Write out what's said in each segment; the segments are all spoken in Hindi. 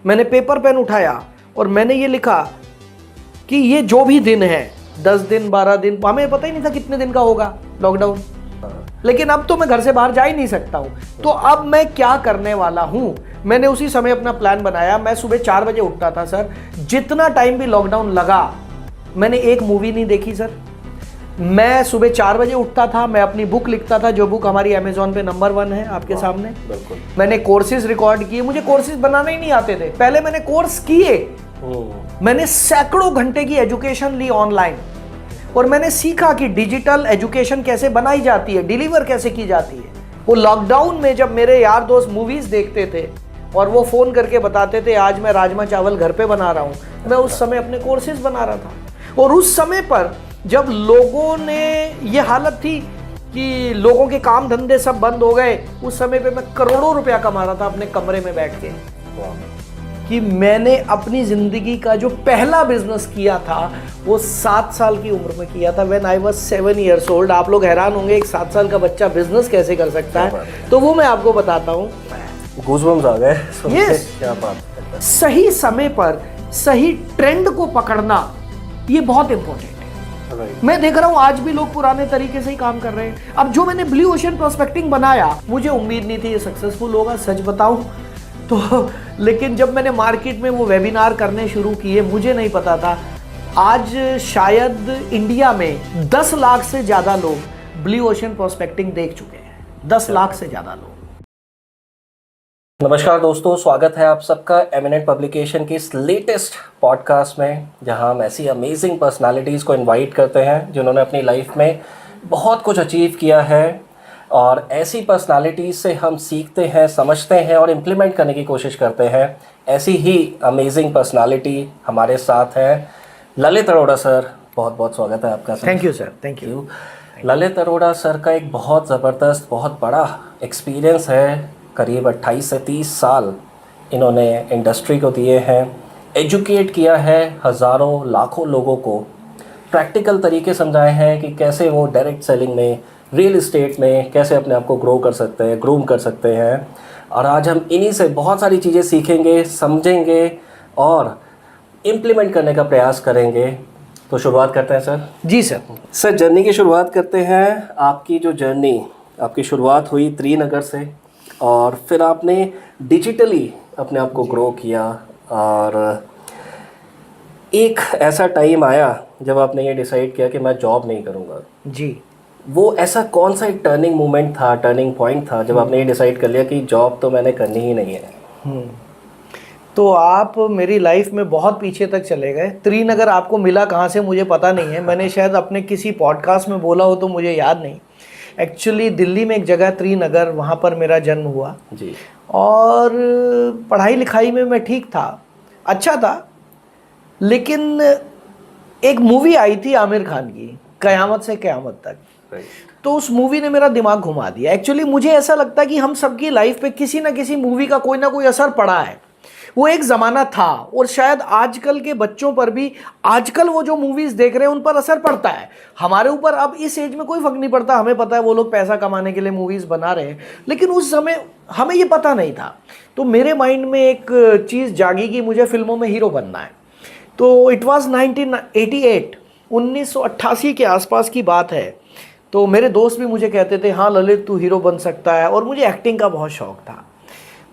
मैंने पेपर पेन उठाया और मैंने ये लिखा कि ये जो भी दिन है 10 दिन 12 दिन, हमें पता ही नहीं था कितने दिन का होगा लॉकडाउन, लेकिन अब तो मैं घर से बाहर जा ही नहीं सकता हूँ। तो अब मैं क्या करने वाला हूँ, मैंने उसी समय अपना प्लान बनाया। मैं सुबह 4 बजे उठता था सर, जितना टाइम भी लॉकडाउन लगा मैंने एक मूवी नहीं देखी सर। मैं सुबह 4 बजे उठता था, मैं अपनी बुक लिखता था, जो बुक हमारी अमेजोन पे नंबर 1 है आपके सामने। बिल्कुल। मैंने कोर्सेज रिकॉर्ड किए, मुझे कोर्सेज बनाने ही नहीं आते थे, पहले मैंने कोर्स किए, मैंने सैकड़ों घंटे की एजुकेशन ली ऑनलाइन और मैंने सीखा कि डिजिटल एजुकेशन कैसे बनाई जाती है, डिलीवर कैसे की जाती है। वो लॉकडाउन में जब मेरे यार दोस्त मूवीज देखते थे और वो फोन करके बताते थे आज मैं राजमा चावल घर पे बना रहा हूँ, मैं उस समय अपने कोर्सेज बना रहा था। और उस समय पर जब लोगों ने ये हालत थी कि लोगों के काम धंधे सब बंद हो गए, उस समय पे मैं करोड़ों रुपया कमा रहा था अपने कमरे में बैठ के। कि मैंने अपनी जिंदगी का जो पहला बिजनेस किया था वो 7 साल की उम्र में किया था, when I was 7 years old। आप लोग हैरान होंगे एक 7 साल का बच्चा बिजनेस कैसे कर सकता है, तो वो मैं आपको बताता हूँ। गूज़बम्स आ गए। यस, क्या बात। सही समय पर सही ट्रेंड को पकड़ना ये बहुत इंपॉर्टेंट है। मैं देख रहा हूँ आज भी लोग पुराने तरीके से ही काम कर रहे हैं। अब जो मैंने ब्लू ओशन प्रोस्पेक्टिंग बनाया, मुझे उम्मीद नहीं थी ये सक्सेसफुल होगा, सच बताऊं तो। लेकिन जब मैंने मार्केट में वो वेबिनार करने शुरू किए, मुझे नहीं पता था आज शायद इंडिया में 10 लाख से ज़्यादा लोग ब्लू ओशन प्रोस्पेक्टिंग देख चुके हैं। 10 लाख से ज़्यादा लोग। नमस्कार दोस्तों, स्वागत है आप सबका एमिनेंट पब्लिकेशन की इस लेटेस्ट पॉडकास्ट में, जहां हम ऐसी अमेजिंग पर्सनालिटीज़ को इनवाइट करते हैं जिन्होंने अपनी लाइफ में बहुत कुछ अचीव किया है। और ऐसी पर्सनालिटीज़ से हम सीखते हैं, समझते हैं और इम्प्लीमेंट करने की कोशिश करते हैं। ऐसी ही अमेजिंग पर्सनालिटी हमारे साथ है ललित अरोड़ा सर। बहुत बहुत स्वागत है आपका sir. Thank you sir, thank you. Lalit Arora sir का एक बहुत ज़बरदस्त, बहुत बड़ा एक्सपीरियंस है। करीब 28 से 30 साल इन्होंने इंडस्ट्री को दिए हैं, एजुकेट किया है हज़ारों लाखों लोगों को, प्रैक्टिकल तरीके समझाए हैं कि कैसे वो डायरेक्ट सेलिंग में, रियल इस्टेट में कैसे अपने आप को ग्रो कर सकते हैं, ग्रूम कर सकते हैं। और आज हम इन्हीं से बहुत सारी चीज़ें सीखेंगे, समझेंगे और इम्प्लीमेंट करने का प्रयास करेंगे। तो शुरुआत करते हैं सर। जी सर। सर, जर्नी की शुरुआत करते हैं। आपकी जो जर्नी, आपकी शुरुआत हुई त्रिनगर से और फिर आपने डिजिटली अपने आप को ग्रो किया और एक ऐसा टाइम आया जब आपने ये डिसाइड किया कि मैं जॉब नहीं करूँगा। जी। वो ऐसा कौन सा एक टर्निंग मोमेंट था, टर्निंग पॉइंट था जब आपने ये डिसाइड कर लिया कि जॉब तो मैंने करनी ही नहीं है? तो आप मेरी लाइफ में बहुत पीछे तक चले गए। त्रिनगर आपको मिला कहाँ से मुझे पता नहीं है, मैंने शायद अपने किसी पॉडकास्ट में बोला हो तो मुझे याद नहीं। एक्चुअली दिल्ली में एक जगह त्रिनगर, वहाँ पर मेरा जन्म हुआ जी। और पढ़ाई लिखाई में मैं ठीक था, अच्छा था। लेकिन एक मूवी आई थी आमिर खान की, कयामत से कयामत तक, तो उस मूवी ने मेरा दिमाग घुमा दिया। एक्चुअली मुझे ऐसा लगता है कि हम सबकी लाइफ पे किसी ना किसी मूवी का कोई ना कोई असर पड़ा है। वो एक ज़माना था और शायद आजकल के बच्चों पर भी आजकल वो जो मूवीज़ देख रहे हैं उन पर असर पड़ता है। हमारे ऊपर अब इस एज में कोई फ़र्क नहीं पड़ता, हमें पता है वो लोग पैसा कमाने के लिए मूवीज़ बना रहे हैं, लेकिन उस समय हमें ये पता नहीं था। तो मेरे माइंड में एक चीज़ जागी कि मुझे फिल्मों में हीरो बनना है। तो इट वॉज़ 1988, 1988 के आसपास की बात है। तो मेरे दोस्त भी मुझे कहते थे हाँ ललित तू हीरो बन सकता है, और मुझे एक्टिंग का बहुत शौक़ था।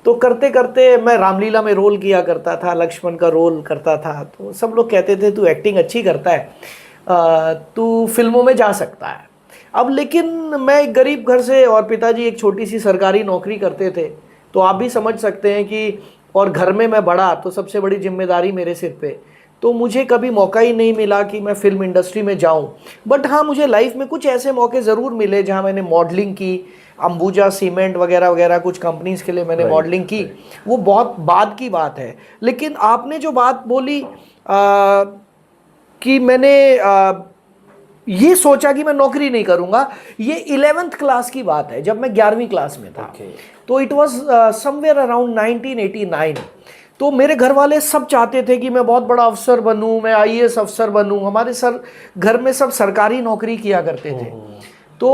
तो करते करते मैं रामलीला में रोल किया करता था, लक्ष्मण का रोल करता था। तो सब लोग कहते थे तू एक्टिंग अच्छी करता है, तू फिल्मों में जा सकता है। अब लेकिन मैं एक गरीब घर से और पिताजी एक छोटी सी सरकारी नौकरी करते थे, तो आप भी समझ सकते हैं कि, और घर में मैं बड़ा, तो सबसे बड़ी जिम्मेदारी मेरे सिर पे। तो मुझे कभी मौका ही नहीं मिला कि मैं फिल्म इंडस्ट्री में जाऊं। बट हाँ, मुझे लाइफ में कुछ ऐसे मौके ज़रूर मिले जहां मैंने मॉडलिंग की, अंबुजा सीमेंट वगैरह वगैरह कुछ कंपनीज़ के लिए मैंने मॉडलिंग की। वो बहुत बाद की बात है। लेकिन आपने जो बात बोली कि मैंने ये सोचा कि मैं नौकरी नहीं करूँगा, ये 11th क्लास की बात है, जब मैं 11वीं क्लास में था। तो इट वॉज समवेयर अराउंड 1989। तो मेरे घर वाले सब चाहते थे कि मैं बहुत बड़ा अफसर बनूं, मैं आईएएस अफसर बनूं। हमारे घर में सब सरकारी नौकरी किया करते थे। तो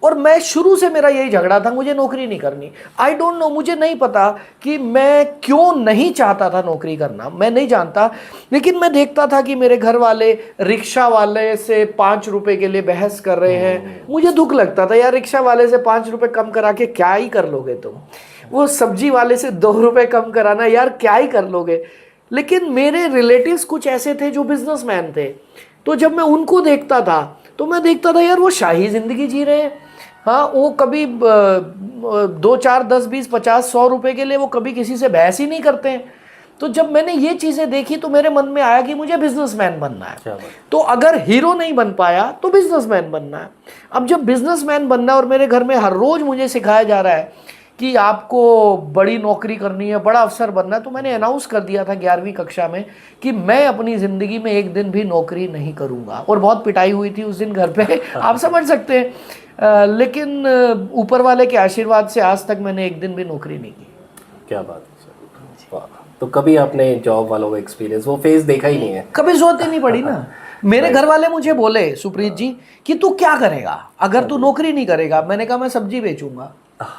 और मैं शुरू से मेरा यही झगड़ा था, मुझे नौकरी नहीं करनी। आई डोंट नो, मुझे नहीं पता कि मैं क्यों नहीं चाहता था नौकरी करना, मैं नहीं जानता। लेकिन मैं देखता था कि मेरे घर वाले रिक्शा वाले से 5 रुपए के लिए बहस कर रहे हैं। मुझे दुख लगता था, यार रिक्शा वाले से 5 रुपए कम करा के क्या ही कर लोगे तुम, वो सब्जी वाले से 2 रुपए कम कराना, यार क्या ही कर लोगे। लेकिन मेरे रिलेटिव्स कुछ ऐसे थे जो बिजनेसमैन थे, तो जब मैं उनको देखता था तो मैं देखता था यार वो शाही ज़िंदगी जी रहे हैं। हाँ, वो कभी 2, 4, 10, 20, 50, 100 रुपए के लिए वो कभी किसी से बहस ही नहीं करते हैं। तो जब मैंने ये चीज़ें देखी तो मेरे मन में आया कि मुझे बिजनेसमैन बनना है। तो अगर हीरो नहीं बन पाया तो बिजनेसमैन बनना है। अब जब बिजनेसमैन बनना है और मेरे घर में हर रोज़ मुझे सिखाया जा रहा है कि आपको बड़ी नौकरी करनी है, बड़ा अफसर बनना है, तो मैंने अनाउंस कर दिया था 11वीं कक्षा में कि मैं अपनी ज़िंदगी में एक दिन भी नौकरी नहीं करूँगा। और बहुत पिटाई हुई थी उस दिन घर पे, आप समझ सकते हैं। लेकिन ऊपर वाले के आशीर्वाद से आज तक मैंने एक दिन भी नौकरी नहीं की। क्या बात है सर, वाह। तो कभी आपने जॉब वालों का एक्सपीरियंस, वो फेज देखा ही नहीं है? कभी जरूरत ही नहीं पड़ी ना। मेरे घर वाले मुझे बोले, सुप्रीत जी, कि तू क्या करेगा अगर तू नौकरी नहीं करेगा। मैंने कहा मैं सब्जी बेचूंगा,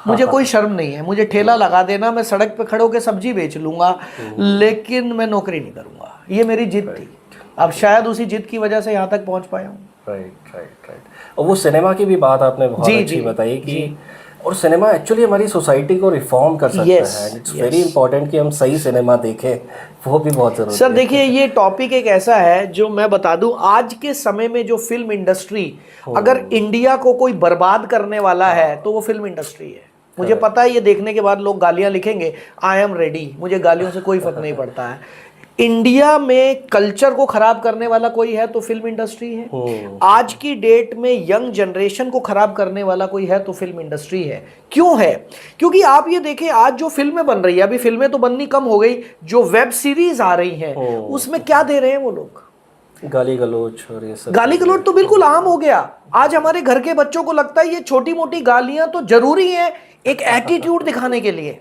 मुझे कोई शर्म नहीं है, मुझे ठेला लगा देना, मैं सड़क पे खड़े होकर सब्जी बेच लूंगा, लेकिन मैं नौकरी नहीं करूंगा। ये मेरी जिद थी। अब शायद उसी जिद की वजह से यहाँ तक पहुँच पाया हूँ। राइट। और वो सिनेमा की भी बात आपने बहुत अच्छी बताई कि और सिनेमा एक्चुअली हमारी सोसाइटी को रिफॉर्म कर सकता है। इट्स वेरी इंपॉर्टेंट कि हम सही सिनेमा देखें, वो भी बहुत जरूरी है। सर देखिए, ये टॉपिक एक ऐसा है जो मैं बता दूं, आज के समय में जो फिल्म इंडस्ट्री, अगर इंडिया को कोई बर्बाद करने वाला है तो वो फिल्म इंडस्ट्री है। मुझे पता है ये देखने के बाद लोग गालियां लिखेंगे, आई एम रेडी, मुझे गालियों से कोई फर्क नहीं पड़ता है। इंडिया में कल्चर को खराब करने वाला कोई है तो फिल्म इंडस्ट्री है। आज की डेट में यंग जनरेशन को खराब करने वाला कोई है तो फिल्म इंडस्ट्री है। क्यों है? क्योंकि आप ये देखें, आज जो फिल्में बन रही है, अभी फिल्में तो बननी कम हो गई, जो वेब सीरीज आ रही हैं उसमें क्या दे रहे हैं वो लोग? गाली गलौज। और ये सब गाली गलौज तो बिल्कुल आम हो गया। आज हमारे घर के बच्चों को लगता है ये छोटी मोटी गालियां तो जरूरी हैं एक एटीट्यूड दिखाने के लिए,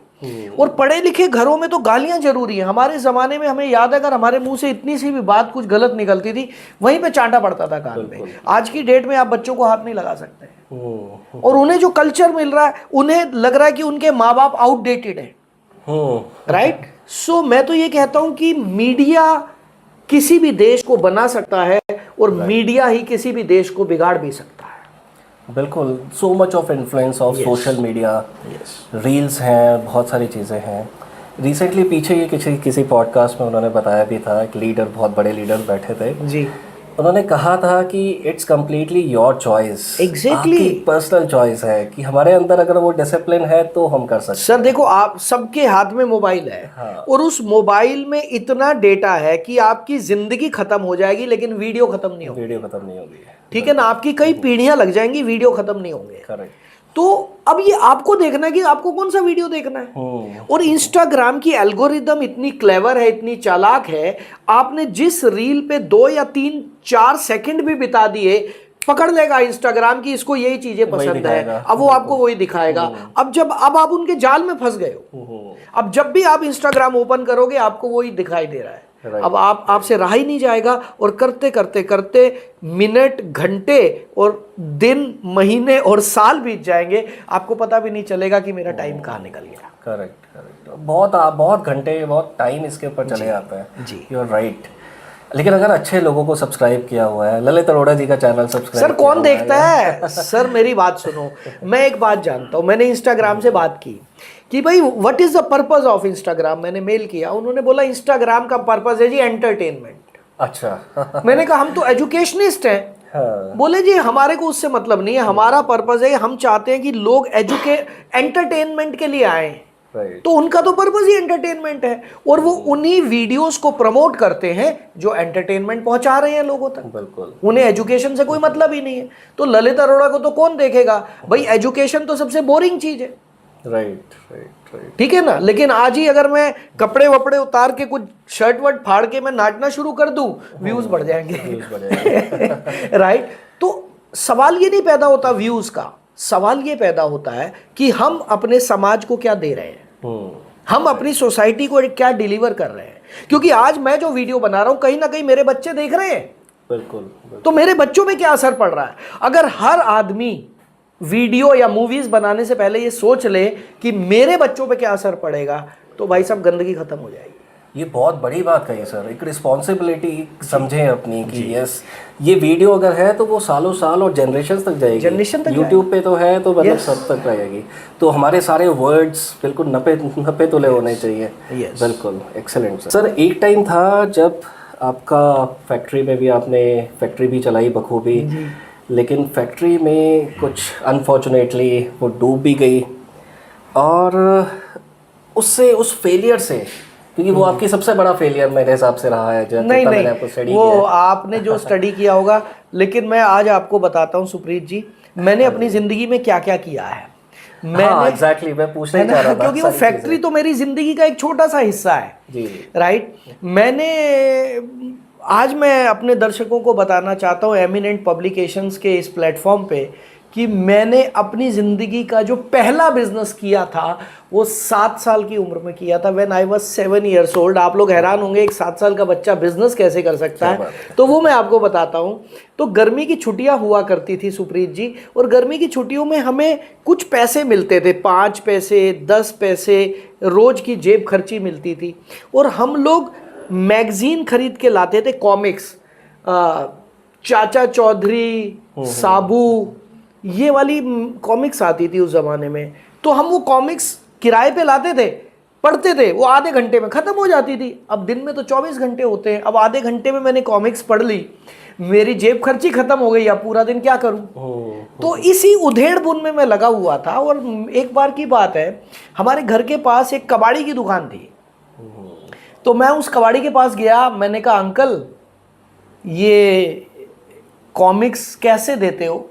और पढ़े लिखे घरों में तो गालियां जरूरी है। हमारे ज़माने में हमें याद है, अगर हमारे मुंह से इतनी सी भी बात कुछ गलत निकलती थी, वहीं पे चांटा पड़ता था कान में। आज की डेट में आप बच्चों को हाथ नहीं लगा सकते, और उन्हें जो कल्चर मिल रहा है, उन्हें लग रहा है कि उनके माँ बाप आउटडेटेड है। राइट। सो मैं तो ये कहता हूं कि मीडिया किसी भी देश को बना सकता है, और मीडिया ही किसी भी देश को बिगाड़ भी सकता है। बिल्कुल। So much of influence of social media, reels हैं, बहुत सारी चीज़ें हैं। रिसेंटली पीछे ये किसी पॉडकास्ट में उन्होंने बताया भी था, एक लीडर, बहुत बड़े लीडर बैठे थे जी, उन्होंने कहा था कि it's completely your choice. Exactly, personal choice है कि हमारे अंदर अगर वो डिसिप्लिन है तो हम कर सकते हैं। सर देखो, आप सबके हाथ में मोबाइल है। हाँ। और उस मोबाइल में इतना डेटा है कि आपकी जिंदगी खत्म हो जाएगी लेकिन वीडियो खत्म नहीं होगी। ठीक है ना, आपकी कई पीढ़ियां लग जाएंगी, वीडियो खत्म नहीं होंगे। करेक्ट। तो अब ये आपको देखना है कि आपको कौन सा वीडियो देखना है। और इंस्टाग्राम की एल्गोरिदम इतनी क्लेवर है, इतनी चालाक है, आपने जिस रील पे 2 या 3, 4 सेकंड भी बिता दिए, पकड़ लेगा इंस्टाग्राम की इसको यही चीजें पसंद है, अब वो आपको वही दिखाएगा। अब आप उनके जाल में फंस गए हो। अब जब भी आप इंस्टाग्राम ओपन करोगे आपको वही दिखाई दे रहा है। अब आपसे रहा ही नहीं जाएगा, और करते करते करते मिनट, घंटे और दिन, महीने और साल बीत जाएंगे, आपको पता भी नहीं चलेगा कि मेरा टाइम कहाँ निकल गया। करेक्ट। बहुत घंटे, बहुत टाइम इसके ऊपर चले जाता है जी। You are right. लेकिन अगर अच्छे लोगों को सब्सक्राइब किया हुआ है, ललित अरोड़ा जी का चैनल सब्सक्राइब, सर कौन देखता है? सर मेरी बात सुनो, मैं एक बात जानता हूँ, मैंने इंस्टाग्राम से बात की कि भाई what is the purpose of Instagram. मैंने मेल किया, उन्होंने बोला इंस्टाग्राम का पर्पस है जी एंटरटेनमेंट। अच्छा। मैंने कहा हम तो एजुकेशनिस्ट हैं। हाँ। बोले जी हमारे को उससे मतलब नहीं है, हमारा पर्पस है, हम चाहते हैं कि लोग एंटरटेनमेंट के लिए आए। तो उनका तो पर्पस ही एंटरटेनमेंट है, और वो उन्हीं वीडियोस को प्रमोट करते हैं जो एंटरटेनमेंट पहुंचा रहे हैं लोगों तक। बिल्कुल। उन्हें एजुकेशन से कोई मतलब ही नहीं है। तो ललित अरोड़ा को तो कौन देखेगा भाई, एजुकेशन तो सबसे बोरिंग चीज है। राइट। ठीक है ना। लेकिन आज ही अगर मैं कपड़े वपड़े उतार के कुछ शर्ट वर्ट फाड़ के मैं नाचना शुरू कर दूं, व्यूज बढ़ जाएंगे। राइट। तो सवाल ये नहीं पैदा होता व्यूज का, सवाल ये पैदा होता है कि हम अपने समाज को क्या दे रहे हैं, हम अपनी सोसाइटी को क्या डिलीवर कर रहे हैं। क्योंकि आज मैं जो वीडियो बना रहा हूं, कहीं ना कहीं मेरे बच्चे देख रहे हैं, बिल्कुल। तो मेरे बच्चों पे क्या असर पड़ रहा है? अगर हर आदमी वीडियो या मूवीज बनाने से पहले ये सोच ले कि मेरे बच्चों पे क्या असर पड़ेगा, तो भाई साहब गंदगी खत्म हो जाएगी। ये बहुत बड़ी बात कही सर, एक रिस्पॉन्सिबिलिटी समझें अपनी कि यस ये वीडियो अगर है तो वो सालों साल और जनरेशन तक जाएगी। जनरेशन तक यूट्यूब पे तो है तो मतलब Yes. सब तक रहेगी। तो हमारे सारे वर्ड्स बिल्कुल नपे तुले होने चाहिए। Yes. बिल्कुल एक्सेलेंट सर। एक टाइम था जब आपका फैक्ट्री में भी आपने फैक्ट्री भी चलाई बखूबी, लेकिन फैक्ट्री में कुछ अनफॉर्चुनेटली वो डूब भी गई, और उससे उस फेलियर से, क्योंकि वो आपकी सबसे बड़ा फेलियर मेरे हिसाब से रहा है जो नहीं मैंने आपको स्टडी वो किया है। आपने जो स्टडी किया होगा, लेकिन मैं आज आपको बताता हूँ सुप्रीत जी, मैंने अपनी जिंदगी में क्या क्या किया है। हाँ एग्जैक्टली, मैं पूछना ही चाह रहा था क्योंकि वो फैक्ट्री तो मेरी जिंदगी का एक छोटा सा हिस्सा है जी। राइट। आज मैं अपने दर्शकों को बताना चाहता हूँ एमिनेंट पब्लिकेशंस के इस प्लेटफॉर्म पे कि मैंने अपनी ज़िंदगी का जो पहला बिजनेस किया था वो 7 साल की उम्र में किया था, when I was 7 years old। आप लोग हैरान होंगे एक 7 साल का बच्चा बिजनेस कैसे कर सकता है, तो वो मैं आपको बताता हूँ। तो गर्मी की छुट्टियाँ हुआ करती थी सुप्रीत जी, और गर्मी की छुट्टियों में हमें कुछ पैसे मिलते थे, 5 पैसे 10 पैसे रोज़ की जेब खर्ची मिलती थी, और हम लोग मैगजीन खरीद के लाते थे, कॉमिक्स, चाचा चौधरी, साबू, ये वाली कॉमिक्स आती थी उस ज़माने में। तो हम वो कॉमिक्स किराए पे लाते थे, पढ़ते थे, वो आधे घंटे में ख़त्म हो जाती थी। अब दिन में तो 24 घंटे होते हैं, अब आधे घंटे में मैंने कॉमिक्स पढ़ ली, मेरी जेब खर्ची ख़त्म हो गई, अब पूरा दिन क्या करूं? तो इसी उधेड़ बुन में मैं लगा हुआ था। और एक बार की बात है, हमारे घर के पास एक कबाड़ी की दुकान थी, तो मैं उस कबाड़ी के पास गया, मैंने कहा अंकल ये कॉमिक्स कैसे देते हो?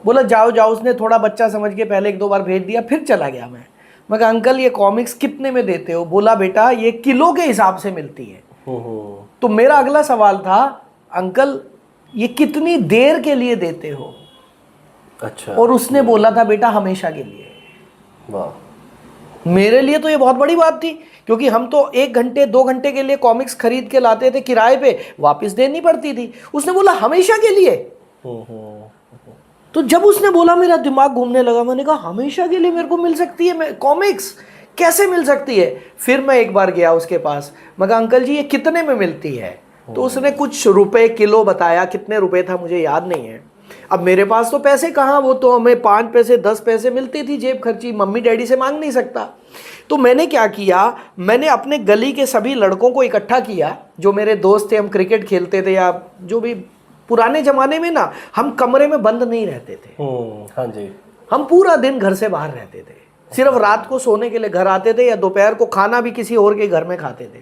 बोला जाओ जाओ। उसने थोड़ा बच्चा समझ के पहले 1-2 बार भेज दिया, फिर चला गया। मैं कहा अंकल ये कॉमिक्स कितने में देते हो? बोला बेटा ये किलो के हिसाब से मिलती है। तो मेरा अगला सवाल था अंकल ये कितनी देर के लिए देते हो? अच्छा। और उसने बोला था बेटा हमेशा के लिए। वाह। मेरे लिए तो ये बहुत बड़ी बात थी, क्योंकि हम तो 1 घंटे 2 घंटे के लिए कॉमिक्स खरीद के लाते थे किराए पे, वापस देनी पड़ती थी। उसने बोला हमेशा के लिए। तो जब उसने बोला मेरा दिमाग घूमने लगा, मैंने कहा हमेशा के लिए मेरे को मिल सकती है कॉमिक्स, कैसे मिल सकती है? फिर मैं एक बार गया उसके पास, मैं कहा अंकल जी ये कितने में मिलती है? तो उसने कुछ रुपए किलो बताया, कितने रुपए था मुझे याद नहीं है। अब मेरे पास तो पैसे कहाँ, वो तो हमें 5 पैसे 10 पैसे मिलती थी जेब खर्ची, मम्मी डैडी से मांग नहीं सकता। तो मैंने क्या किया, मैंने अपने गली के सभी लड़कों को इकट्ठा किया, जो मेरे दोस्त थे, हम क्रिकेट खेलते थे या जो भी। पुराने ज़माने में ना हम कमरे में बंद नहीं रहते थे। हाँ जी। हम पूरा दिन घर से बाहर रहते थे, सिर्फ रात को सोने के लिए घर आते थे, या दोपहर को खाना भी किसी और के घर में खाते थे।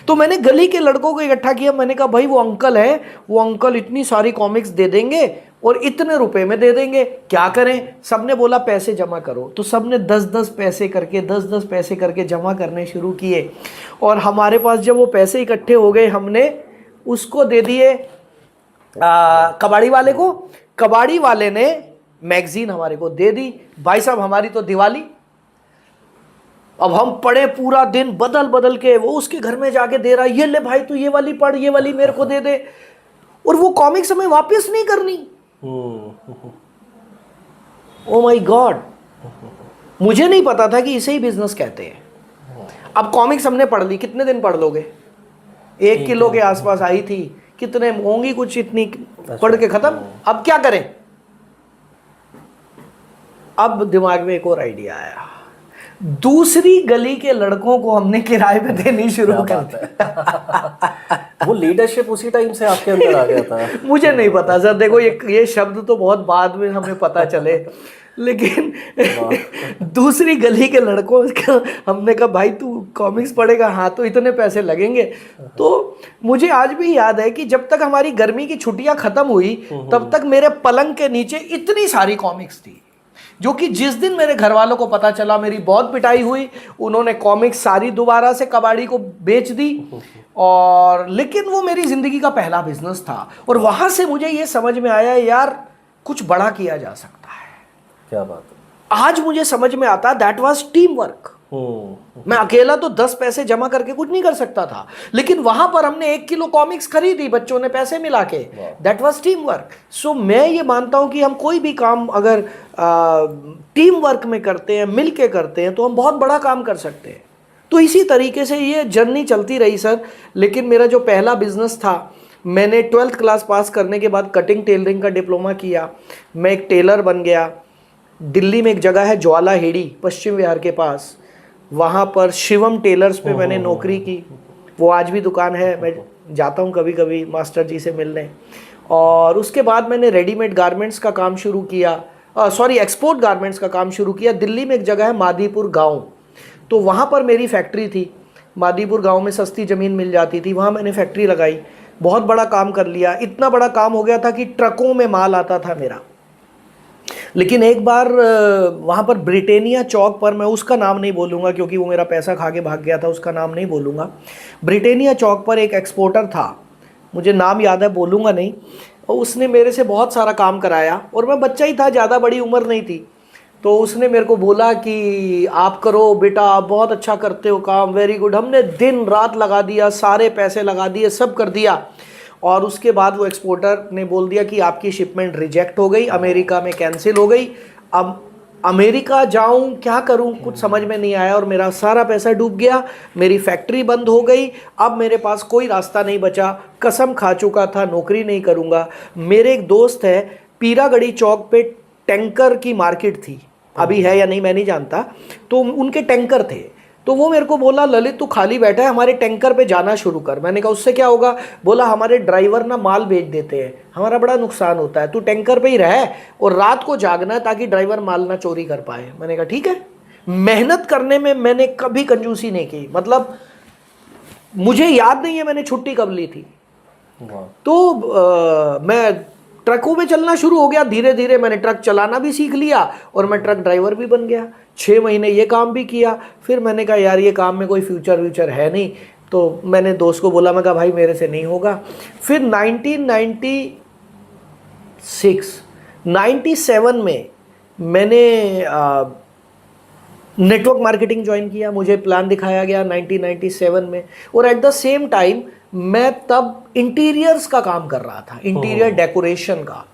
तो मैंने गली के लड़कों को इकट्ठा किया, मैंने कहा भाई वो अंकल है, वो अंकल इतनी सारी कॉमिक्स दे देंगे और इतने रुपए में दे देंगे, क्या करें? सबने बोला पैसे जमा करो। तो सबने 10-10 पैसे करके 10-10 पैसे करके जमा करने शुरू किए, और हमारे पास जब वो पैसे इकट्ठे हो गए, हमने उसको दे दिए कबाड़ी वाले को। कबाड़ी वाले ने मैगजीन हमारे को दे दी। भाई साहब हमारी तो दिवाली। अब हम पढ़े पूरा दिन, बदल बदल के, वो उसके घर में जाके दे रहा, ये ले भाई तू ये वाली पढ़, ये वाली मेरे को दे दे, और वो कॉमिक्स हमें वापस नहीं करनी। ओ माय गॉड, मुझे नहीं पता था कि इसे ही बिजनेस कहते हैं। अब कॉमिक्स हमने पढ़ ली, कितने दिन पढ़ लोगे? 1 किलो के आसपास आई थी, कितने होंगी कुछ इतनी, पढ़ के खत्म। अब क्या करें? अब दिमाग में एक और आइडिया आया, दूसरी गली के लड़कों को हमने किराए पे देनी शुरू कर दी। वो लीडरशिप उसी टाइम से आपके अंदर आ गया था? मुझे नहीं पता सर, देखो ये शब्द तो बहुत बाद में हमें पता चले, लेकिन दूसरी गली के लड़कों का हमने कहा भाई तू कॉमिक्स पढ़ेगा, हाँ तो इतने पैसे लगेंगे। तो मुझे आज भी याद है कि जब तक हमारी गर्मी की छुट्टियां खत्म हुई, तब तक मेरे पलंग के नीचे इतनी सारी कॉमिक्स थी, जो कि जिस दिन मेरे घर वालों को पता चला मेरी बहुत पिटाई हुई। उन्होंने कॉमिक्स सारी दोबारा से कबाड़ी को बेच दी। और लेकिन वो मेरी ज़िंदगी का पहला बिजनेस था, और वहाँ से मुझे ये समझ में आया यार कुछ बड़ा किया जा सकता है। क्या बात है। आज मुझे समझ में आता दैट वाज टीम वर्क। मैं अकेला तो 10 पैसे जमा करके कुछ नहीं कर सकता था, लेकिन वहां पर हमने 1 किलो कॉमिक्स खरीदी, बच्चों ने पैसे मिला के, दैट वाज टीम वर्क। सो मैं ये मानता हूं कि हम कोई भी काम अगर टीम वर्क में करते हैं, मिल के करते हैं, तो हम बहुत बड़ा काम कर सकते हैं। तो इसी तरीके से ये जर्नी चलती रही सर। लेकिन मेरा जो पहला बिजनेस था, मैंने 12th क्लास पास करने के बाद कटिंग टेलरिंग का डिप्लोमा किया, मैं एक टेलर बन गया। दिल्ली में एक जगह है ज्वाला हेड़ी, पश्चिम विहार के पास, वहाँ पर शिवम टेलर्स पे मैंने नौकरी की। वो आज भी दुकान है, मैं जाता हूँ कभी कभी मास्टर जी से मिलने। और उसके बाद मैंने रेडीमेड गारमेंट्स का काम शुरू किया, एक्सपोर्ट गारमेंट्स का काम शुरू किया। दिल्ली में एक जगह है मादीपुर गाँव, तो वहाँ पर मेरी फैक्ट्री थी। मादीपुर गांव में सस्ती ज़मीन मिल जाती थी, वहाँ मैंने फैक्ट्री लगाई, बहुत बड़ा काम कर लिया। इतना बड़ा काम हो गया था कि ट्रकों में माल आता था मेरा। लेकिन एक बार वहाँ पर ब्रिटेनिया चौक पर, मैं उसका नाम नहीं बोलूँगा क्योंकि वो मेरा पैसा खा के भाग गया था, उसका नाम नहीं बोलूँगा। ब्रिटेनिया चौक पर एक एक्सपोर्टर था, मुझे नाम याद है, बोलूँगा नहीं। और उसने मेरे से बहुत सारा काम कराया, और मैं बच्चा ही था, ज़्यादा बड़ी उम्र नहीं थी। तो उसने मेरे को बोला कि आप करो बेटा, आप बहुत अच्छा करते हो काम, वेरी गुड। हमने दिन रात लगा दिया, सारे पैसे लगा दिए, सब कर दिया। और उसके बाद वो एक्सपोर्टर ने बोल दिया कि आपकी शिपमेंट रिजेक्ट हो गई, अमेरिका में कैंसिल हो गई। अब अमेरिका जाऊं क्या करूं, कुछ समझ में नहीं आया, और मेरा सारा पैसा डूब गया, मेरी फैक्ट्री बंद हो गई। अब मेरे पास कोई रास्ता नहीं बचा, कसम खा चुका था नौकरी नहीं करूंगा। मेरे एक दोस्त है, पीरागढ़ी चौक पे टैंकर की मार्केट थी, अभी है या नहीं मैं नहीं जानता, तो उनके टैंकर थे। तो वो मेरे को बोला, ललित तू खाली बैठा है, हमारे टैंकर पे जाना शुरू कर। मैंने कहा उससे क्या होगा? बोला हमारे ड्राइवर ना माल बेच देते हैं, हमारा बड़ा नुकसान होता है, तू टैंकर पे ही रह और रात को जागना है ताकि ड्राइवर माल ना चोरी कर पाए। मैंने कहा ठीक है। मेहनत करने में मैंने कभी कंजूसी नहीं की, मतलब मुझे याद नहीं है मैंने छुट्टी कब ली थी। तो मैं ट्रकों में चलना शुरू हो गया, धीरे धीरे मैंने ट्रक चलाना भी सीख लिया और मैं ट्रक ड्राइवर भी बन गया। 6 महीने ये काम भी किया। फिर मैंने कहा यार ये काम में कोई फ्यूचर है नहीं, तो मैंने दोस्त को बोला, मैं कहा भाई मेरे से नहीं होगा। फिर 1997 में मैंने नेटवर्क मार्केटिंग ज्वाइन किया, मुझे प्लान दिखाया गया 1997 में। और एट द सेम टाइम मैं तब इंटीरियर्स का काम कर रहा था, इंटीरियर डेकोरेशन का।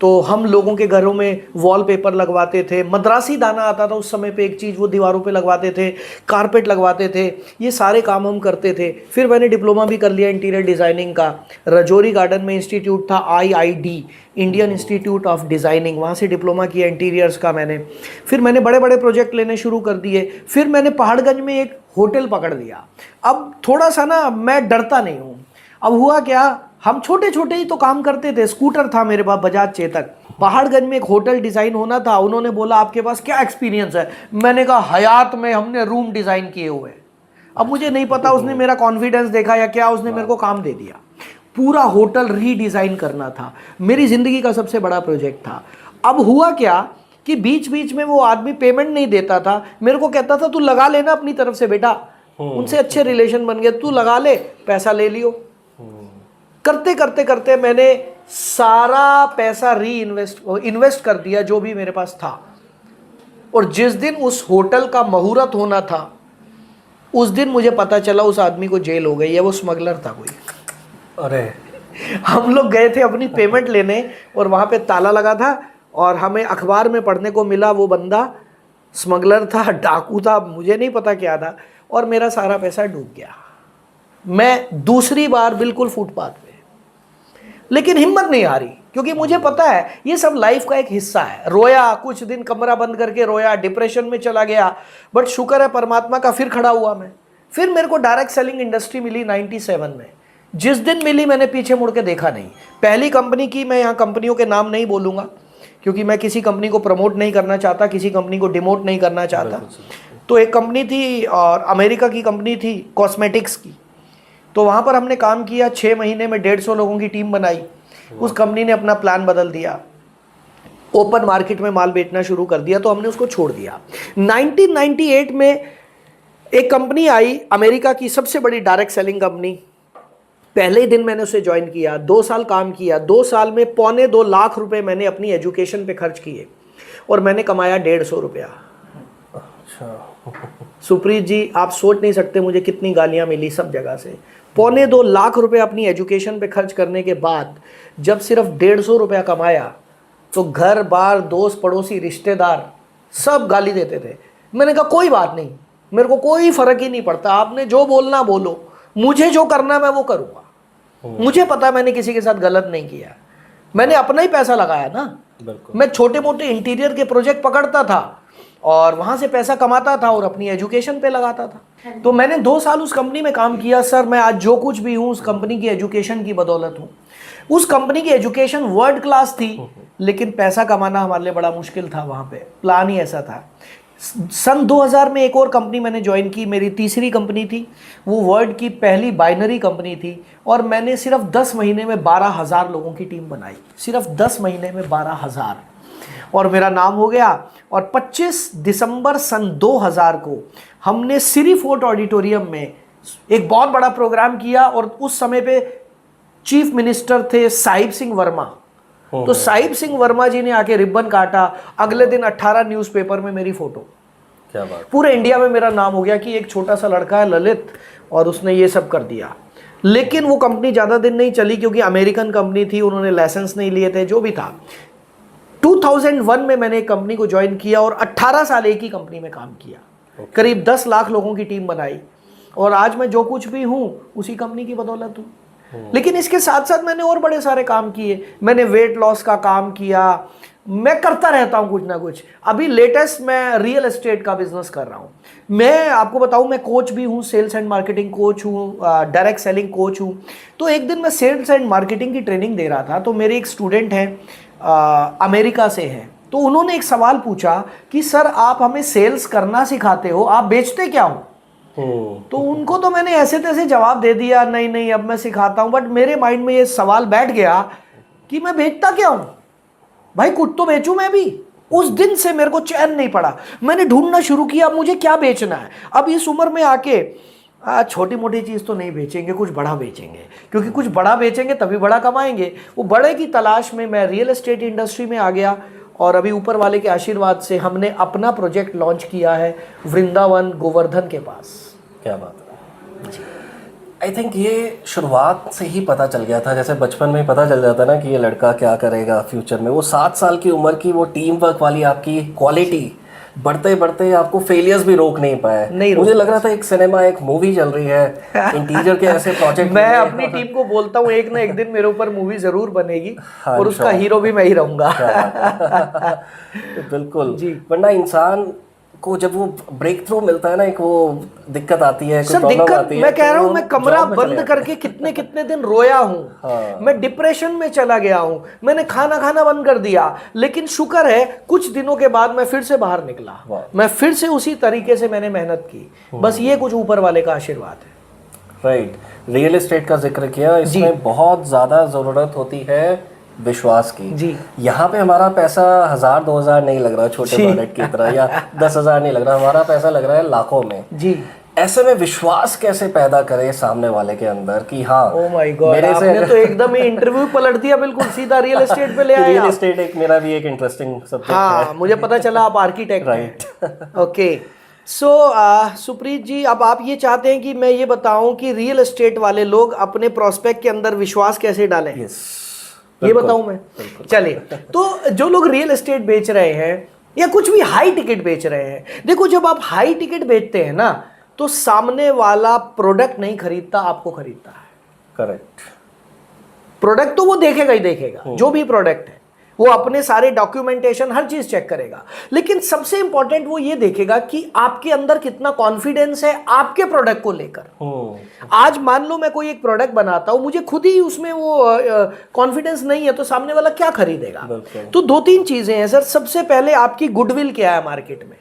तो हम लोगों के घरों में वॉलपेपर लगवाते थे, मद्रासी दाना आता था उस समय पे एक चीज़, वो दीवारों पे लगवाते थे, कारपेट लगवाते थे, ये सारे काम हम करते थे। फिर मैंने डिप्लोमा भी कर लिया इंटीरियर डिज़ाइनिंग का। रजौरी गार्डन में इंस्टीट्यूट था IID, Indian institute of designing, वहाँ से डिप्लोमा किया इंटीरियर्स का मैंने। फिर मैंने बड़े बड़े प्रोजेक्ट लेने शुरू कर दिए। फिर मैंने पहाड़गंज में एक होटल पकड़ लिया। अब थोड़ा सा ना मैं डरता नहीं हूँ। अब हुआ क्या, हम छोटे छोटे ही तो काम करते थे, स्कूटर था मेरे पास बजाज चेतक। पहाड़गंज में एक होटल डिज़ाइन होना था, उन्होंने बोला आपके पास क्या एक्सपीरियंस है? मैंने कहा हयात में हमने रूम डिज़ाइन किए हुए। अब मुझे नहीं पता उसने मेरा कॉन्फिडेंस देखा या क्या, उसने मेरे को काम दे दिया। पूरा होटल रीडिज़ाइन करना था, मेरी ज़िंदगी का सबसे बड़ा प्रोजेक्ट था। अब हुआ क्या कि बीच बीच में वो आदमी पेमेंट नहीं देता था, मेरे को कहता था तू लगा लेना अपनी तरफ से बेटा, उनसे अच्छे रिलेशन बन गए, तू लगा ले, पैसा ले लियो। करते करते करते मैंने सारा पैसा इन्वेस्ट कर दिया जो भी मेरे पास था। और जिस दिन उस होटल का मुहूर्त होना था, उस दिन मुझे पता चला उस आदमी को जेल हो गई है, वो स्मगलर था कोई। अरे हम लोग गए थे अपनी पेमेंट लेने और वहाँ पे ताला लगा था और हमें अखबार में पढ़ने को मिला वो बंदा स्मगलर था, डाकू था, मुझे नहीं पता क्या था, और मेरा सारा पैसा डूब गया। मैं दूसरी बार बिल्कुल फुटपाथ पे, लेकिन हिम्मत नहीं आ रही क्योंकि मुझे पता है ये सब लाइफ का एक हिस्सा है। रोया, कुछ दिन कमरा बंद करके रोया, डिप्रेशन में चला गया, बट शुक्र है परमात्मा का, फिर खड़ा हुआ मैं। फिर मेरे को डायरेक्ट सेलिंग इंडस्ट्री मिली 97 में। जिस दिन मिली मैंने पीछे मुड़ के देखा नहीं। पहली कंपनी की, मैं यहाँ कंपनियों के नाम नहीं बोलूँगा क्योंकि मैं किसी कंपनी को प्रमोट नहीं करना चाहता, किसी कंपनी को डिमोट नहीं करना चाहता। तो एक कंपनी थी और अमेरिका की कंपनी थी कॉस्मेटिक्स की, तो वहाँ पर हमने काम किया। 6 महीने में 150 लोगों की टीम बनाई। उस कंपनी ने अपना प्लान बदल दिया, ओपन मार्केट में माल बेचना शुरू कर दिया, तो हमने उसको छोड़ दिया। 1998 में एक कंपनी आई, अमेरिका की सबसे बड़ी डायरेक्ट सेलिंग कंपनी। पहले ही दिन मैंने उसे ज्वाइन किया, 2 साल काम किया। 2 साल में 2.25 लाख रुपए मैंने अपनी एजुकेशन पे खर्च किए और मैंने कमाया 150 रुपया। अच्छा। सुप्रीत जी, आप सोच नहीं सकते मुझे कितनी गालियां मिली सब जगह से। 2.25 लाख रुपए अपनी एजुकेशन पे खर्च करने के बाद जब सिर्फ 150 रुपया कमाया तो घर बार, दोस्त पड़ोसी, रिश्तेदार सब गाली देते थे। मैंने कहा कोई बात नहीं, मेरे को कोई फर्क ही नहीं पड़ता, आपने जो बोलना बोलो, मुझे जो करना मैं वो करूँगा। मुझे पता मैंने किसी के साथ गलत नहीं किया, मैंने अपना ही पैसा लगाया ना। मैं छोटे मोटे इंटीरियर के प्रोजेक्ट पकड़ता था और वहाँ से पैसा कमाता था और अपनी एजुकेशन पे लगाता था। तो मैंने 2 साल उस कंपनी में काम किया सर। मैं आज जो कुछ भी हूँ उस कंपनी की एजुकेशन की बदौलत हूँ। उस कंपनी की एजुकेशन वर्ल्ड क्लास थी, लेकिन पैसा कमाना हमारे लिए बड़ा मुश्किल था। वहाँ पे प्लान ही ऐसा था। सन 2000 में एक और कंपनी मैंने ज्वाइन की, मेरी तीसरी कंपनी थी। वो वर्ल्ड की पहली बाइनरी कंपनी थी और मैंने सिर्फ 10 महीने में 12,000 लोगों की टीम बनाई। सिर्फ 10 महीने में 12,000, और मेरा नाम हो गया। और 25 दिसंबर सन 2000 को हमने सिरी फोर्ट ऑडिटोरियम में एक बहुत बड़ा प्रोग्राम किया और उस समय पे चीफ मिनिस्टर थे साहिब सिंह वर्मा। तो साहिब सिंह वर्मा जी ने आके रिबन काटा। अगले दिन 18 न्यूज़पेपर में मेरी फोटो। क्या बात। पूरे इंडिया में मेरा नाम हो गया कि एक छोटा सा लड़का है ललित और उसने ये सब कर दिया। लेकिन वो कंपनी ज़्यादा दिन नहीं चली क्योंकि अमेरिकन कंपनी थी, उन्होंने लाइसेंस नहीं लिए थे, जो भी था। 2001 में मैंने एक कंपनी को ज्वाइन किया और 18 साल एक ही कंपनी में काम किया। करीब 10 लाख लोगों की टीम बनाई और आज मैं जो कुछ भी हूँ उसी कंपनी की बदौलत हूँ। लेकिन इसके साथ साथ मैंने और बड़े सारे काम किए। मैंने वेट लॉस का काम किया, मैं करता रहता हूँ कुछ ना कुछ। अभी लेटेस्ट मैं रियल एस्टेट का बिजनेस कर रहा हूँ। मैं आपको बताऊँ, मैं कोच भी हूँ, सेल्स एंड मार्केटिंग कोच हूँ, डायरेक्ट सेलिंग कोच हूँ। तो एक दिन मैं सेल्स एंड मार्केटिंग की ट्रेनिंग दे रहा था, तो मेरे एक स्टूडेंट हैं अमेरिका से हैं। तो उन्होंने एक सवाल पूछा कि सर आप हमें सेल्स करना सिखाते हो, आप बेचते क्या हो? तो उनको तो मैंने ऐसे तैसे जवाब दे दिया, नहीं नहीं अब मैं सिखाता हूं। बट मेरे माइंड में ये सवाल बैठ गया कि मैं बेचता क्या हूं भाई, कुछ तो बेचूं मैं भी। उस दिन से मेरे को चैन नहीं पड़ा, मैंने ढूंढना शुरू किया मुझे क्या बेचना है। अब इस उम्र में आके छोटी मोटी चीज़ तो नहीं बेचेंगे, कुछ बड़ा बेचेंगे, क्योंकि कुछ बड़ा बेचेंगे तभी बड़ा कमाएंगे। वो बड़े की तलाश में मैं रियल एस्टेट इंडस्ट्री में आ गया और अभी ऊपर वाले के आशीर्वाद से हमने अपना प्रोजेक्ट लॉन्च किया है वृंदावन गोवर्धन के पास। क्या बात है। आई थिंक ये शुरुआत से ही पता चल गया था, जैसे बचपन में पता चल जाता ना कि ये लड़का क्या करेगा फ्यूचर में। वो 7 साल की उम्र की वो टीम वर्क वाली आपकी क्वालिटी बढ़ते बढ़ते आपको फेलियर्स भी रोक नहीं पाए। मुझे लग रहा था एक सिनेमा, एक मूवी चल रही है, इंटीरियर के ऐसे प्रोजेक्ट। मैं अपनी टीम को बोलता हूँ एक ना एक दिन मेरे ऊपर मूवी जरूर बनेगी और उसका हीरो भी मैं ही रहूंगा। बिल्कुल जी। वरना इंसान को जब वो ब्रेक थ्रू मिलता है ना, एक वो दिक्कत आती है, सर दिक्कत मैं कह रहा हूँ, मैं कमरा बंद करके कितने कितने दिन रोया हूँ। मैं डिप्रेशन में चला गया हूँ, मैंने खाना बंद कर दिया। लेकिन शुक्र है कुछ दिनों के बाद मैं फिर से बाहर निकला, मैं फिर से उसी तरीके से मैंने मेहनत की। बस ये कुछ ऊपर वाले का आशीर्वाद है। राइट। रियल एस्टेट का जिक्र किया, इसमें बहुत ज्यादा जरूरत होती है विश्वास की जी। यहाँ पे हमारा पैसा 1000-2000 नहीं लग रहा छोटे प्रोडक्ट की तरह, या 10,000 नहीं लग रहा, हमारा पैसा लग रहा है लाखों में जी। ऐसे में विश्वास कैसे पैदा करें सामने वाले के अंदर कि हाँ, ओ माय गॉड, मेरे आपने तो एकदम ही इंटरव्यू पलट दिया, बिल्कुल सीधा रियल एस्टेट पे ले आए। रियल एस्टेट एक मेरा भी एक इंटरेस्टिंग सब्जेक्ट है। मुझे पता चला आप architect right. Okay so Supreet ji, अब आप ये चाहते हैं कि मैं ये बताऊं कि रियल एस्टेट वाले लोग अपने प्रोस्पेक्ट के अंदर विश्वास कैसे डालें? ये बताऊं मैं? चलिए, तो जो लोग रियल एस्टेट बेच रहे हैं या कुछ भी हाई टिकट बेच रहे हैं, देखो जब आप हाई टिकट बेचते हैं ना तो सामने वाला प्रोडक्ट नहीं खरीदता, आपको खरीदता है। करेक्ट। प्रोडक्ट तो वो देखेगा ही देखेगा, जो भी प्रोडक्ट है वो अपने सारे डॉक्यूमेंटेशन हर चीज चेक करेगा, लेकिन सबसे इंपॉर्टेंट वो ये देखेगा कि आपके अंदर कितना कॉन्फिडेंस है आपके प्रोडक्ट को लेकर। आज मान लो मैं कोई एक प्रोडक्ट बनाता हूं, मुझे खुद ही उसमें वो कॉन्फिडेंस नहीं है, तो सामने वाला क्या खरीदेगा? तो 2-3 चीजें हैं सर। सबसे पहले आपकी गुडविल क्या है मार्केट में,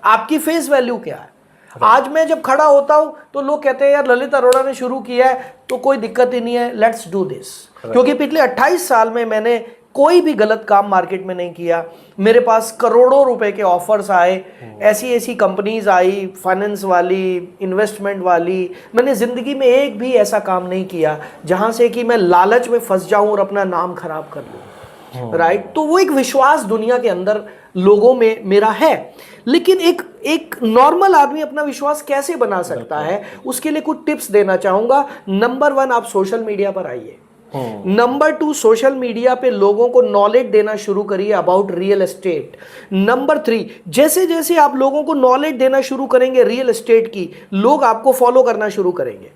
आपकी फेस वैल्यू क्या है। आज मैं जब खड़ा होता हूं तो लोग कहते हैं यार ललित अरोड़ा ने शुरू किया है तो कोई दिक्कत ही नहीं है, लेट्स डू दिस। क्योंकि पिछले 28 साल में मैंने कोई भी गलत काम मार्केट में नहीं किया। मेरे पास करोड़ों रुपए के ऑफर्स आए, ऐसी कंपनीज आई, फाइनेंस वाली, इन्वेस्टमेंट वाली। मैंने जिंदगी में एक भी ऐसा काम नहीं किया जहां से कि मैं लालच में फंस जाऊं और अपना नाम खराब कर लूं। राइट। तो वो एक विश्वास दुनिया के अंदर लोगों में मेरा है, लेकिन एक नॉर्मल आदमी अपना विश्वास कैसे बना सकता है, उसके लिए कुछ टिप्स देना चाहूंगा। नंबर 1, आप सोशल मीडिया पर आइए। नंबर 2, सोशल मीडिया पे लोगों को नॉलेज देना शुरू करिए अबाउट रियल एस्टेट। नंबर 3, जैसे जैसे आप लोगों को नॉलेज देना शुरू करेंगे रियल एस्टेट की, लोग आपको फॉलो करना शुरू करेंगे,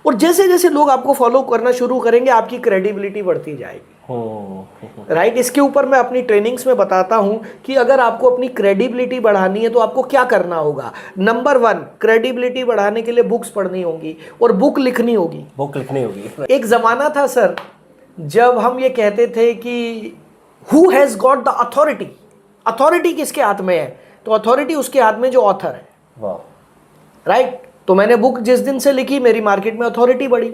और जैसे जैसे लोग आपको फॉलो करना शुरू करेंगे आपकी क्रेडिबिलिटी बढ़ती जाएगी। राइट। इसके ऊपर मैं अपनी ट्रेनिंग्स में बताता हूं कि अगर आपको अपनी क्रेडिबिलिटी बढ़ानी है तो आपको क्या करना होगा। नंबर 1, क्रेडिबिलिटी बढ़ाने के लिए बुक्स पढ़नी होगी और बुक लिखनी होगी। एक जमाना था सर जब हम ये कहते थे कि who has got the authority, authority किसके हाथ में है, तो अथॉरिटी उसके हाथ में जो ऑथर है। वाह। राइट। तो मैंने बुक जिस दिन से लिखी मेरी मार्केट में अथॉरिटी बढ़ी।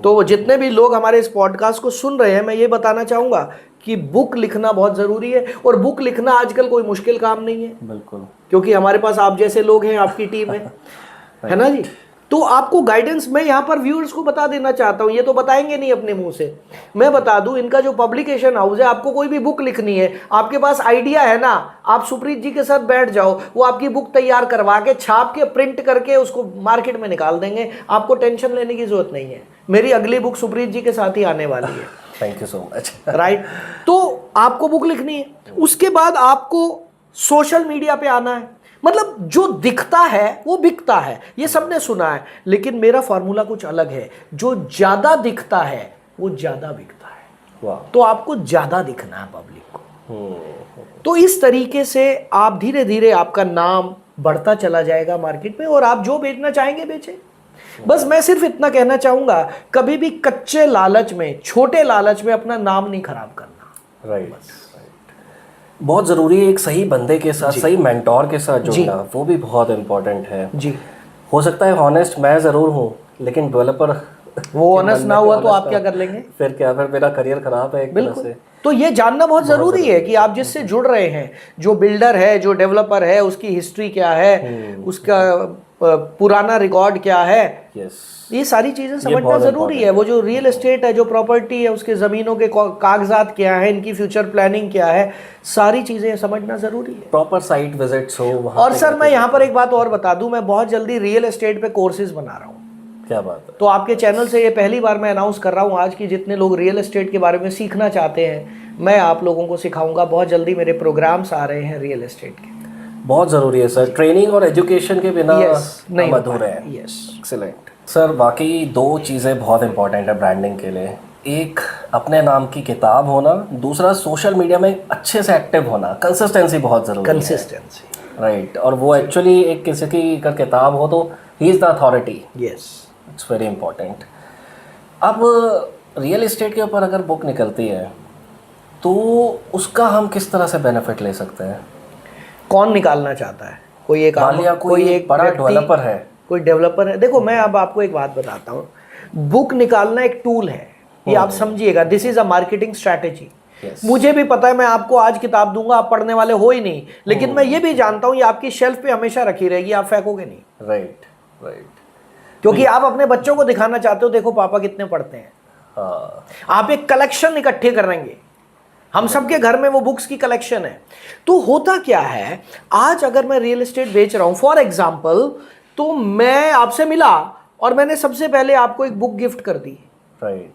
तो जितने भी लोग हमारे इस पॉडकास्ट को सुन रहे हैं, मैं ये बताना चाहूंगा कि बुक लिखना बहुत जरूरी है, और बुक लिखना आजकल कोई मुश्किल काम नहीं है। बिल्कुल। क्योंकि हमारे पास आप जैसे लोग हैं, आपकी टीम है ना जी। तो आपको गाइडेंस मैं यहाँ पर व्यूअर्स को बता देना चाहता हूँ, ये तो बताएंगे नहीं अपने मुंह से, मैं बता दूं इनका जो पब्लिकेशन हाउस है, आपको कोई भी बुक लिखनी है, आपके पास आइडिया है ना, आप सुप्रीत जी के साथ बैठ जाओ, वो आपकी बुक तैयार करवा के छाप के प्रिंट करके उसको मार्केट में निकाल देंगे, आपको टेंशन लेने की जरूरत नहीं है। मेरी अगली बुक सुप्रीत जी के साथ ही आने वाली है। Thank you so much. Right. तो आपको बुक लिखनी है, उसके बाद आपको सोशल मीडिया पे आना है। मतलब जो दिखता है वो बिकता है, ये सबने सुना है, लेकिन मेरा फॉर्मूला कुछ अलग है। जो ज्यादा दिखता है वो ज्यादा बिकता है। वाह। तो आपको ज्यादा दिखना है पब्लिक को। तो इस तरीके से आप धीरे धीरे आपका नाम बढ़ता चला जाएगा मार्केट में, और आप जो बेचना चाहेंगे बेचे। बस मैं सिर्फ इतना कहना चाहूंगा, कभी भी कच्चे लालच में, छोटे लालच में अपना नाम नहीं खराब करना। राइट। बहुत ज़रूरी है एक सही बंदे के साथ, सही मेंटोर के साथ जुड़ना, वो भी बहुत इम्पोर्टेंट है जी। हो सकता है हॉनेस्ट मैं ज़रूर हूँ, लेकिन डेवलपर वो ऑनेस्ट ना हुआ तो आप क्या कर लेंगे? फिर क्या, फिर मेरा करियर खराब है एक तरह से। तो ये जानना बहुत जरूरी है कि आप जिससे जुड़ रहे हैं, जो बिल्डर है, जो डेवलपर है, उसकी हिस्ट्री क्या है, उसका पुराना रिकॉर्ड क्या है। ये सारी चीजें समझना जरूरी है। वो जो रियल एस्टेट है, जो प्रॉपर्टी है, उसके जमीनों के कागजात क्या है, इनकी फ्यूचर प्लानिंग क्या है, सारी चीजें समझना जरूरी है। प्रॉपर साइट विजिट्स हो वहाँ। और सर मैं यहाँ पर एक बात और बता दूं, मैं बहुत जल्दी रियल एस्टेट पे कोर्सेज बना रहा हूँ। क्या बात है। तो आपके चैनल से ये पहली बार मैं अनाउंस कर रहा हूँ आज की, जितने लोग रियल एस्टेट के बारे में सीखना चाहते हैं मैं आप लोगों को सिखाऊंगा। बहुत जल्दी मेरे प्रोग्राम्स आ रहे हैं रियल एस्टेट के। बहुत ज़रूरी है सर, ट्रेनिंग और एजुकेशन के बिना नहीं अधूरे हैं। Yes, excellent sir. बाकी दो चीज़ें बहुत इंपॉर्टेंट है ब्रांडिंग के लिए, एक अपने नाम की किताब होना, दूसरा सोशल मीडिया में अच्छे से एक्टिव होना। कंसिस्टेंसी बहुत ज़रूरी है। Consistency, right. और वो एक्चुअली एक किसी की अगर किताब हो तो he is the authority. Yes, it's very important. अब रियल एस्टेट के ऊपर अगर बुक निकलती है तो उसका हम किस तरह से बेनिफिट ले सकते हैं? कौन निकालना चाहता है? कोई एक बड़ा डेवलपर है, कोई डेवलपर है। देखो मैं अब आपको एक बात बताता हूँ, बुक निकालना एक टूल है, ये आप समझिएगा। This is a marketing strategy. मुझे भी पता है मैं आपको आज किताब दूंगा, आप पढ़ने वाले हो ही नहीं, लेकिन मैं ये भी जानता हूँ ये आपकी शेल्फ पे हमेशा रखी रहेगी, आप फेंकोगे नहीं। Right right. क्योंकि आप अपने बच्चों को दिखाना चाहते हो, देखो पापा कितने पढ़ते हैं। आप एक कलेक्शन इकट्ठे करेंगे, हम सबके घर में वो बुक्स की कलेक्शन है। तो होता क्या है, आज अगर मैं रियल एस्टेट बेच रहा हूं फॉर एग्जांपल, तो मैं आपसे मिला और मैंने सबसे पहले आपको एक बुक गिफ्ट कर दी, राइट,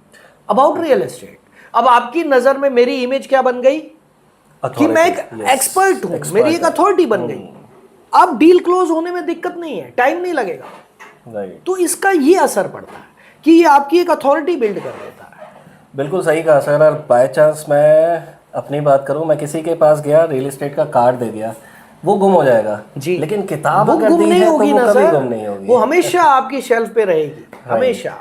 अबाउट रियल एस्टेट। अब आपकी नजर में मेरी इमेज क्या बन गई कि मैं एक एक्सपर्ट हूं, मेरी एक अथॉरिटी बन गई। अब डील क्लोज होने में दिक्कत नहीं है, टाइम नहीं लगेगा। राइट। तो इसका ये असर पड़ता है कि ये आपकी एक अथॉरिटी बिल्ड कर देता है। बिल्कुल सही कहा सर। और बाय चांस मैं अपनी बात करूं, मैं किसी के पास गया, रियल एस्टेट का कार्ड दे दिया, वो गुम हो जाएगा जी। लेकिन किताब अगर दी है तो वो कभी गुम नहीं होगी, वो हमेशा आपकी शेल्फ पे रहेगी, हमेशा।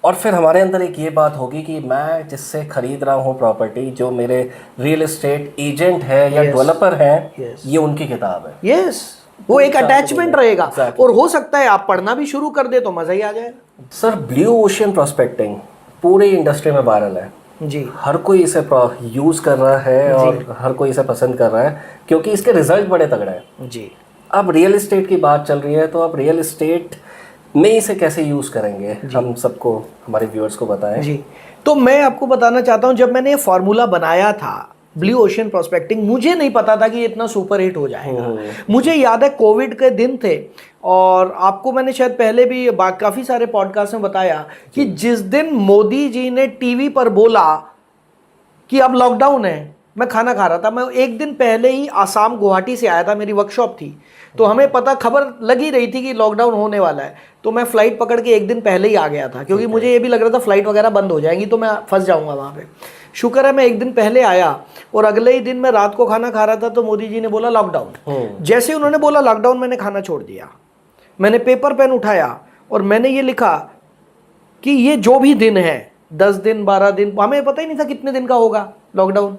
और फिर हमारे अंदर एक ये बात होगी कि मैं जिससे खरीद रहा हूँ प्रॉपर्टी, जो मेरे रियल एस्टेट एजेंट है या डेवलपर है, ये उनकी किताब है। यस, वो एक अटैचमेंट रहेगा। और हो सकता है आप पढ़ना भी शुरू कर दे तो मजा ही आ जाएगा। सर ब्लू ओशन प्रोस्पेक्टिंग पूरी इंडस्ट्री में वायरल है जी, हर कोई इसे यूज कर रहा है और हर कोई इसे पसंद कर रहा है क्योंकि इसके रिजल्ट बड़े तगड़े हैं जी। अब रियल एस्टेट की बात चल रही है, तो अब रियल एस्टेट नहीं इसे कैसे यूज़ करेंगे, हम सबको, हमारे व्यूअर्स को बताएं। जी, तो मैं आपको बताना चाहता हूँ, जब मैंने ये फार्मूला बनाया था ब्लू ओशन प्रोस्पेक्टिंग, मुझे नहीं पता था कि ये इतना सुपर हिट हो जाएगा। मुझे याद है कोविड के दिन थे, और आपको मैंने शायद पहले भी काफ़ी सारे पॉडकास्ट में बताया कि जिस दिन मोदी जी ने टीवी पर बोला कि अब लॉकडाउन है, मैं खाना खा रहा था। मैं एक दिन पहले ही आसाम गुवाहाटी से आया था, मेरी वर्कशॉप थी, तो हमें पता, खबर लग ही रही थी कि लॉकडाउन होने वाला है। तो मैं फ़्लाइट पकड़ के एक दिन पहले ही आ गया था, क्योंकि मुझे ये भी लग रहा था फ़्लाइट वगैरह बंद हो जाएंगी तो मैं फंस जाऊंगा वहाँ पे। शुक्र है मैं एक दिन पहले आया, और अगले ही दिन मैं रात को खाना खा रहा था तो मोदी जी ने बोला लॉकडाउन। जैसे ही उन्होंने बोला लॉकडाउन, मैंने खाना छोड़ दिया। मैंने पेपर पेन उठाया और मैंने ये लिखा कि ये जो भी दिन है, 10 दिन 12 दिन, हमें पता ही नहीं था कितने दिन का होगा लॉकडाउन,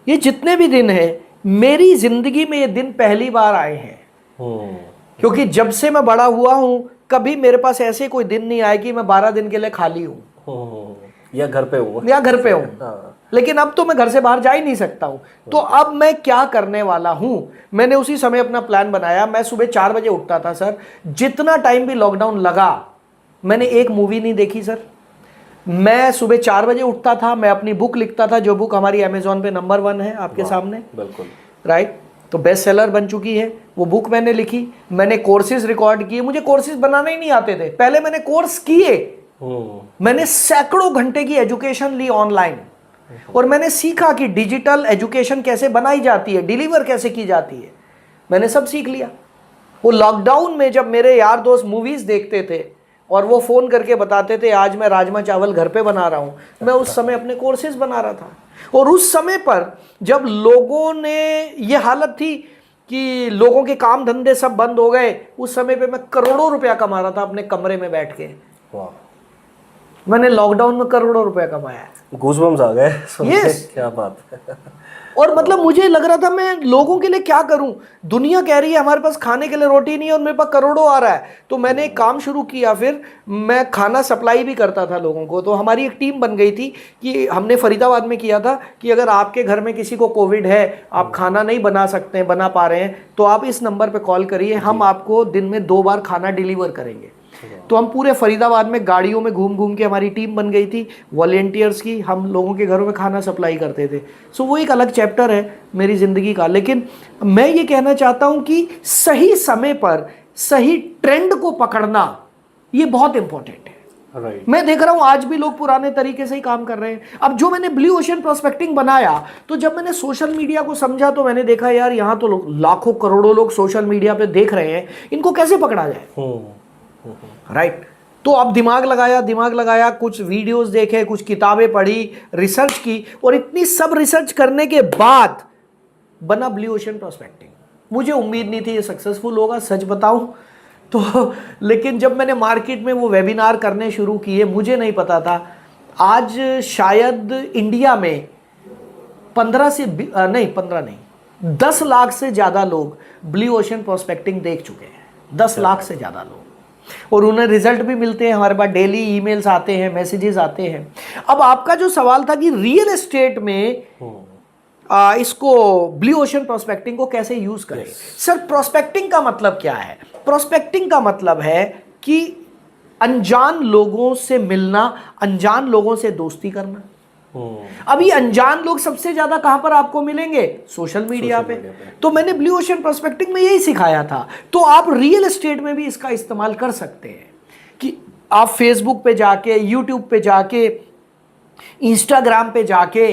ये जितने भी दिन है, मेरी जिंदगी में ये दिन पहली बार आए हैं। क्योंकि जब से मैं बड़ा हुआ हूं, कभी मेरे पास ऐसे कोई दिन नहीं आया कि मैं 12 दिन के लिए खाली हूं या घर पे हूं, लेकिन अब तो मैं घर से बाहर जा ही नहीं सकता हूं। तो अब मैं क्या करने वाला हूं, मैंने उसी समय अपना प्लान बनाया। मैं सुबह 4 बजे उठता था सर, जितना टाइम भी लॉकडाउन लगा मैंने एक मूवी नहीं देखी सर। मैं सुबह 4 बजे उठता था, मैं अपनी बुक लिखता था, जो बुक हमारी अमेजोन पे नंबर 1 है आपके सामने, बिल्कुल राइट, तो बेस्ट सेलर बन चुकी है वो बुक। मैंने लिखी, मैंने कोर्सेज रिकॉर्ड किए। मुझे कोर्सेज बनाने ही नहीं आते थे, पहले मैंने कोर्स किए। मैंने सैकड़ों घंटे की एजुकेशन ली ऑनलाइन, और मैंने सीखा कि डिजिटल एजुकेशन कैसे बनाई जाती है, डिलीवर कैसे की जाती है, मैंने सब सीख लिया। वो लॉकडाउन में जब मेरे यार दोस्त मूवीज देखते थे और वो फ़ोन करके बताते थे आज मैं राजमा चावल घर पे बना रहा हूँ, मैं उस समय अपने कोर्सेज बना रहा था। और उस समय पर जब लोगों ने, ये हालत थी कि लोगों के काम धंधे सब बंद हो गए, उस समय पे मैं करोड़ों रुपया कमा रहा था अपने कमरे में बैठ के। मैंने लॉकडाउन में करोड़ों रुपया कमाया। गूज़बम्स आ गए सुन के, क्या बात है। और मतलब मुझे लग रहा था मैं लोगों के लिए क्या करूं, दुनिया कह रही है हमारे पास खाने के लिए रोटी नहीं है और मेरे पास करोड़ों आ रहा है। तो मैंने एक काम शुरू किया, फिर मैं खाना सप्लाई भी करता था लोगों को। तो हमारी एक टीम बन गई थी कि हमने फरीदाबाद में किया था कि अगर आपके घर में किसी को कोविड है, आप खाना नहीं बना पा रहे हैं, तो आप इस नंबर पर कॉल करिए, हम आपको दिन में 2 बार खाना डिलीवर करेंगे। तो हम पूरे फरीदाबाद में गाड़ियों में घूम घूम के, हमारी टीम बन गई थी वॉलेंटियर्स की, हम लोगों के घरों में खाना सप्लाई करते थे। सो वो एक अलग चैप्टर है मेरी ज़िंदगी का। लेकिन मैं ये कहना चाहता हूँ कि सही समय पर सही ट्रेंड को पकड़ना ये बहुत इंपॉर्टेंट है। right. मैं देख रहा हूँ आज भी लोग पुराने तरीके से ही काम कर रहे हैं। अब जो मैंने ब्लू ओशन प्रोस्पेक्टिंग बनाया, तो जब मैंने सोशल मीडिया को समझा तो मैंने देखा यार यहाँ तो लाखों करोड़ों लोग सोशल मीडिया पे देख रहे हैं, इनको कैसे पकड़ा जाए, राइट। तो अब दिमाग लगाया, कुछ वीडियोस देखे, कुछ किताबें पढ़ी, रिसर्च की, और इतनी सब रिसर्च करने के बाद बना ब्लू ओशन प्रोस्पेक्टिंग। मुझे उम्मीद नहीं थी ये सक्सेसफुल होगा, सच बताऊं तो। लेकिन जब मैंने मार्केट में वो वेबिनार करने शुरू किए, मुझे नहीं पता था, आज शायद इंडिया में 10 लाख से ज़्यादा लोग ब्लू ओशन प्रोस्पेक्टिंग देख चुके हैं। 10 लाख से ज़्यादा लोग, और उन्हें रिजल्ट भी मिलते हैं। हमारे पास डेली ईमेल्स आते हैं, मैसेजेस आते हैं। अब आपका जो सवाल था कि रियल एस्टेट में इसको ब्लू ओशन प्रोस्पेक्टिंग को कैसे यूज करें, सर प्रोस्पेक्टिंग का मतलब क्या है? प्रोस्पेक्टिंग का मतलब है कि अनजान लोगों से मिलना, अनजान लोगों से दोस्ती करना। अब ये अनजान लोग सबसे ज्यादा कहां पर आपको मिलेंगे? सोशल मीडिया पे। तो मैंने ब्लू ओशन प्रोस्पेक्टिंग में यही सिखाया था। तो आप रियल एस्टेट में भी इसका इस्तेमाल कर सकते हैं कि आप फेसबुक पे जाके, यूट्यूब पे जाके, इंस्टाग्राम पे जाके,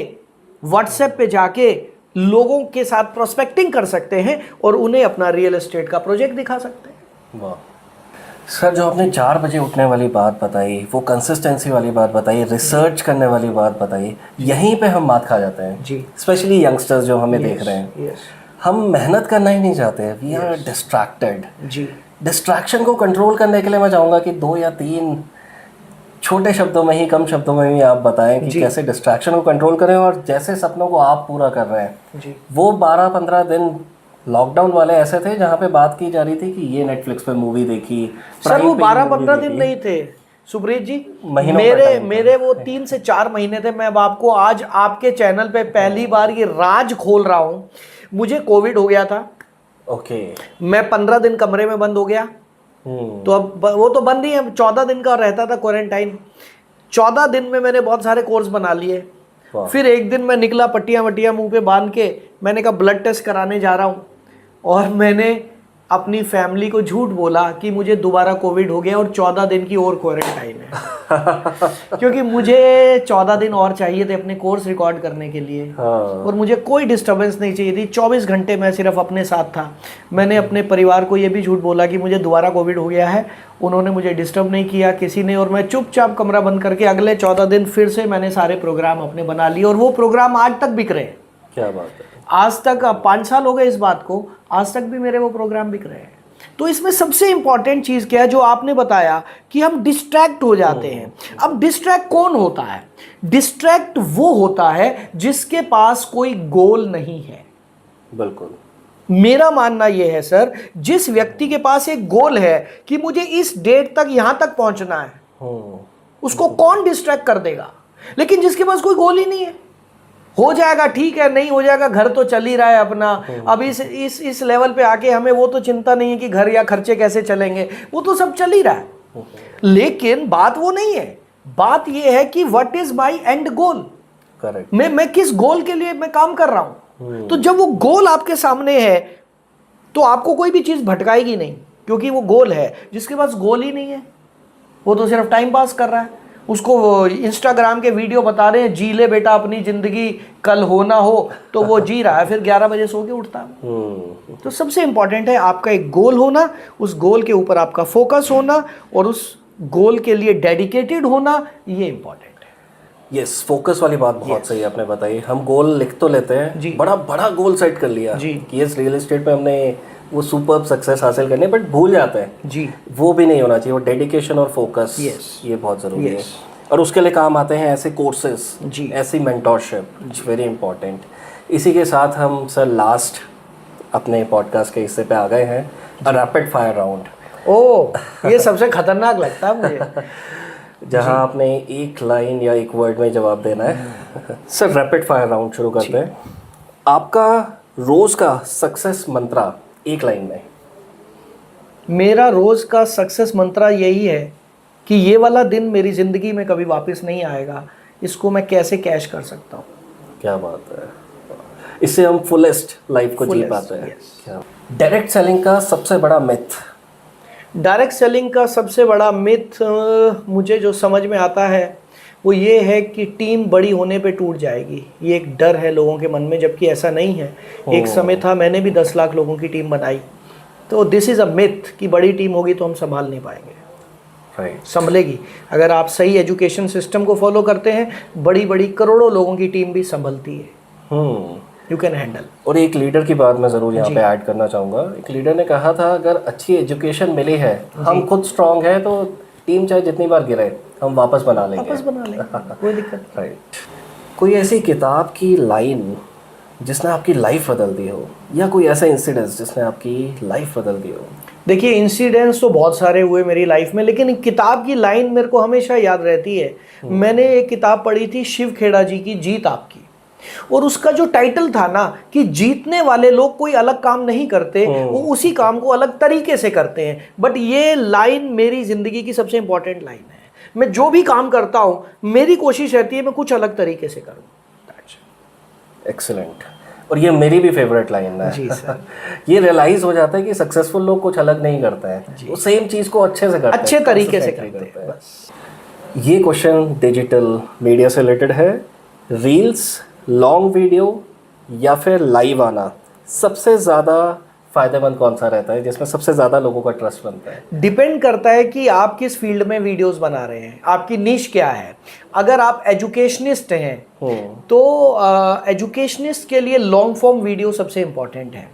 व्हाट्सएप पे जाके लोगों के साथ प्रोस्पेक्टिंग कर सकते हैं और उन्हें अपना रियल एस्टेट का प्रोजेक्ट दिखा सकते हैं। वाह सर, जो आपने 4 बजे उठने वाली बात बताई, वो कंसिस्टेंसी वाली बात बताई, रिसर्च करने वाली बात बताई, यहीं पे हम मात खा जाते हैं जी। स्पेशली यंगस्टर्स जो हमें देख रहे हैं, हम मेहनत करना ही नहीं चाहते, वी आर डिस्ट्रैक्टेड जी। डिस्ट्रैक्शन को कंट्रोल करने के लिए मैं चाहूँगा कि 2 या 3 छोटे शब्दों में ही, कम शब्दों में ही आप बताएं कि कैसे डिस्ट्रैक्शन को कंट्रोल करें, और जैसे सपनों को आप पूरा कर रहे हैं जी। वो 12-15 दिन लॉकडाउन वाले ऐसे थे जहाँ पे बात की जा रही थी कि ये नेटफ्लिक्स पे मूवी देखी। सर वो 12-15 दिन नहीं थे सुब्रीत जी, मेरे वो 3 से 4 महीने थे। मैं अब आपको आज आपके चैनल पे पहली बार ये राज खोल रहा हूँ। मुझे कोविड हो गया था, ओके। मैं 15 दिन कमरे में बंद हो गया, तो अब वो तो बंद ही है, 14 दिन का रहता था क्वारंटाइन। 14 दिन में मैंने बहुत सारे कोर्स बना लिए। फिर एक दिन मैं निकला पट्टियाँ वट्टियाँ मुंह पे बांध के, मैंने कहा ब्लड टेस्ट कराने जा रहा हूँ, और मैंने अपनी फैमिली को झूठ बोला कि मुझे दोबारा कोविड हो गया और 14 दिन की और क्वारंटाइन है क्योंकि मुझे 14 दिन और चाहिए थे अपने कोर्स रिकॉर्ड करने के लिए। और मुझे कोई डिस्टर्बेंस नहीं चाहिए थी। 24 घंटे मैं सिर्फ अपने साथ था। मैंने अपने परिवार को ये भी झूठ बोला कि मुझे दोबारा कोविड हो गया है, उन्होंने मुझे डिस्टर्ब नहीं किया किसी ने, और मैं चुपचाप कमरा बंद करके अगले 14 दिन फिर से मैंने सारे प्रोग्राम अपने बना लिए, और वो प्रोग्राम आज तक बिक रहे हैं। क्या बात है। आज तक 5 साल हो गए इस बात को, आज तक भी मेरे वो प्रोग्राम बिक रहे हैं। तो इसमें सबसे इंपॉर्टेंट चीज़ क्या है, जो आपने बताया कि हम डिस्ट्रैक्ट हो जाते हैं। अब डिस्ट्रैक्ट कौन होता है? डिस्ट्रैक्ट वो होता है जिसके पास कोई गोल नहीं है। बिल्कुल, मेरा मानना यह है सर, जिस व्यक्ति के पास एक गोल है कि मुझे इस डेट तक यहां तक पहुंचना है, उसको कौन डिस्ट्रैक्ट कर देगा? लेकिन जिसके पास कोई गोल ही नहीं है, हो जाएगा ठीक है, नहीं हो जाएगा, घर तो चल ही रहा है अपना। अब इस लेवल पे आके हमें वो तो चिंता नहीं है कि घर या खर्चे कैसे चलेंगे, वो तो सब चल ही रहा है। लेकिन बात वो नहीं है, बात ये है कि what is my and goal. Correct. मैं किस गोल के लिए मैं काम कर रहा हूं। तो जब वो गोल आपके सामने है तो आपको कोई भी चीज भटकाएगी नहीं, क्योंकि वो गोल है। जिसके पास गोल ही नहीं है वो तो सिर्फ टाइम पास कर रहा है। उसको इंस्टाग्राम के वीडियो बता रहे हैं जी ले बेटा अपनी जिंदगी, कल हो ना हो, तो वो जी रहा है, फिर 11 बजे सो के उठता है। तो सबसे इंपॉर्टेंट है आपका एक गोल होना, उस गोल के ऊपर आपका फोकस होना और उस गोल के लिए डेडिकेटेड होना, ये इंपॉर्टेंट है। यस, फोकस वाली बात बहुत सही आपने बताई। हम गोल लिख तो लेते हैं जी, बड़ा बड़ा गोल सेट कर लिया जी कि यस रियल एस्टेट पे हमने वो सुपर सक्सेस हासिल करने, बट भूल जाते हैं जी, वो भी नहीं होना चाहिए। वो डेडिकेशन और फोकस ये बहुत ज़रूरी है। और उसके लिए काम आते हैं ऐसे कोर्सेज जी, ऐसी मेंटोरशिप, इट्स वेरी इंपॉर्टेंट। इसी के साथ हम सर लास्ट अपने पॉडकास्ट के हिस्से पे आ गए हैं, रैपिड फायर राउंड। ओह, ये सबसे खतरनाक लगता है मुझे जहां आपने एक लाइन या एक वर्ड में जवाब देना है। सर रैपिड फायर राउंड शुरू करते हैं। आपका रोज का सक्सेस मंत्रा एक लाइन में। मेरा रोज का सक्सेस मंत्रा यही है कि ये वाला दिन मेरी जिंदगी में कभी वापस नहीं आएगा, इसको मैं कैसे कैश कर सकता हूँ। क्या बात है, इससे हम फुलेस्ट लाइफ को जी पाते हैं। डायरेक्ट सेलिंग का सबसे बड़ा मिथ। डायरेक्ट सेलिंग का सबसे बड़ा मिथ मुझे जो समझ में आता है वो ये है कि टीम बड़ी होने पे टूट जाएगी। ये एक डर है लोगों के मन में, जबकि ऐसा नहीं है। एक समय था मैंने भी 10 लाख लोगों की टीम बनाई। तो दिस इज़ अ मिथ कि बड़ी टीम होगी तो हम संभाल नहीं पाएंगे। संभलेगी। अगर आप सही एजुकेशन सिस्टम को फॉलो करते हैं, बड़ी बड़ी करोड़ों लोगों की टीम भी संभलती है। You can handle. और एक लीडर की बात मैं ज़रूर यहाँ पे ऐड करना चाहूँगा। एक लीडर ने कहा था अगर अच्छी एजुकेशन मिली है, हम खुद स्ट्रांग है, तो टीम चाहे जितनी बार गिरे हम वापस बना लेंगे। कोई दिक्कत। राइट। कोई ऐसी किताब की लाइन जिसने आपकी लाइफ बदल दी हो, या कोई ऐसा इंसिडेंस जिसने आपकी लाइफ बदल दी हो? देखिए, इंसिडेंट्स तो बहुत सारे हुए मेरी लाइफ में, लेकिन एक किताब की लाइन मेरे को हमेशा याद रहती है। मैंने एक किताब पढ़ी थी शिव खेड़ा जी की, जीत आपकी, और उसका जो टाइटल था ना कि जीतने वाले लोग कोई अलग काम नहीं करते, वो उसी काम को अलग तरीके से करते हैं। बट ये लाइन मेरी जिंदगी की सबसे इंपॉर्टेंट लाइन है। मैं जो भी काम करता हूँ, मेरी कोशिश रहती है मैं कुछ अलग तरीके से करूँ। एक्सीलेंट। और ये मेरी भी फेवरेट लाइन है। जी सर। ये रियलाइज हो जाता है कि सक्सेसफुल लोग कुछ अलग नहीं करते हैं, वो सेम चीज को अच्छे से करते हैं, अच्छे तरीके से करते हैं। ये क्वेश्चन डिजिटल मीडिया से रिलेटेड है। रील्स, लॉन्ग वीडियो या फिर लाइव आना, सबसे ज़्यादा फ़ायदेमंद कौन सा रहता है, जिसमें सबसे ज़्यादा लोगों का ट्रस्ट बनता है? डिपेंड करता है कि आप किस फील्ड में वीडियोस बना रहे हैं, आपकी निश क्या है। अगर आप एजुकेशनिस्ट हैं तो एजुकेशनिस्ट के लिए लॉन्ग फॉर्म वीडियो सबसे इम्पोर्टेंट है।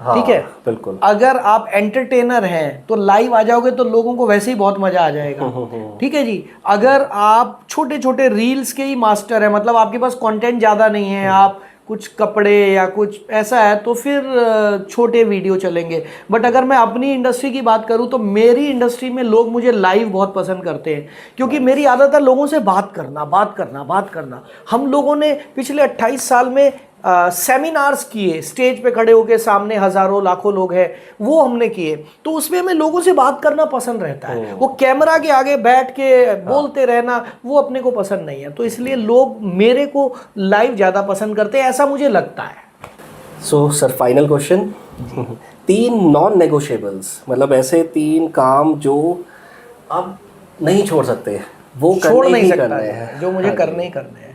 हाँ, ठीक है, बिल्कुल। अगर आप एंटरटेनर हैं तो लाइव आ जाओगे तो लोगों को वैसे ही बहुत मजा आ जाएगा। ठीक है जी। अगर आप छोटे छोटे रील्स के ही मास्टर हैं, मतलब आपके पास कंटेंट ज़्यादा नहीं है, आप कुछ कपड़े या कुछ ऐसा है, तो फिर छोटे वीडियो चलेंगे। बट अगर मैं अपनी इंडस्ट्री की बात करूं तो मेरी इंडस्ट्री में लोग मुझे लाइव बहुत पसंद करते हैं, क्योंकि मेरी आदत है लोगों से बात करना। हम लोगों ने पिछले 28 साल में सेमिनार्स किए, स्टेज पे खड़े होके सामने हज़ारों लाखों लोग हैं, वो हमने किए। तो उसमें हमें लोगों से बात करना पसंद रहता है, वो कैमरा के आगे बैठ के बोलते रहना वो अपने को पसंद नहीं है। तो इसलिए लोग मेरे को लाइव ज़्यादा पसंद करते हैं, ऐसा मुझे लगता है। So sir, final question, 3 non negotiables, मतलब ऐसे 3 काम जो आप नहीं छोड़ सकते, वो छोड़ करने नहीं ही सकता करने हैं, जो मुझे हाँ करने जी। ही करने हैं।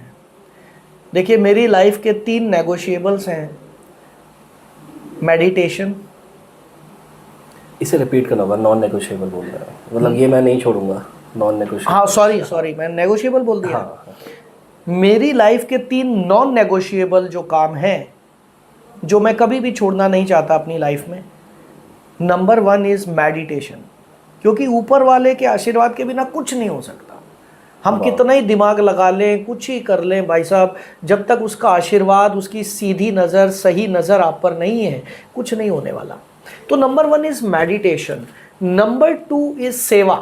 देखिए, मेरी लाइफ के 3 नेगोशिएबल्स हैं। मेडिटेशन, इसे रिपीट करना होगा, नॉन नेगोशिएबल बोल रहा है, मतलब ये मैं नहीं छोड़ूंगा, नॉन नेगोशिएबल। हाँ सॉरी मैं नेगोशिएबल बोल दिया। हाँ, मेरी लाइफ के 3 नॉन नेगोशिएबल जो काम हैं, जो मैं कभी भी छोड़ना नहीं चाहता अपनी लाइफ में, नंबर 1 इज मेडिटेशन। क्योंकि ऊपर वाले के आशीर्वाद के बिना कुछ नहीं हो सकता। हम कितना ही दिमाग लगा लें, कुछ ही कर लें भाई साहब, जब तक उसका आशीर्वाद, उसकी सीधी नज़र, सही नज़र आप पर नहीं है, कुछ नहीं होने वाला। तो number 1 is meditation. Number 2 is सेवा।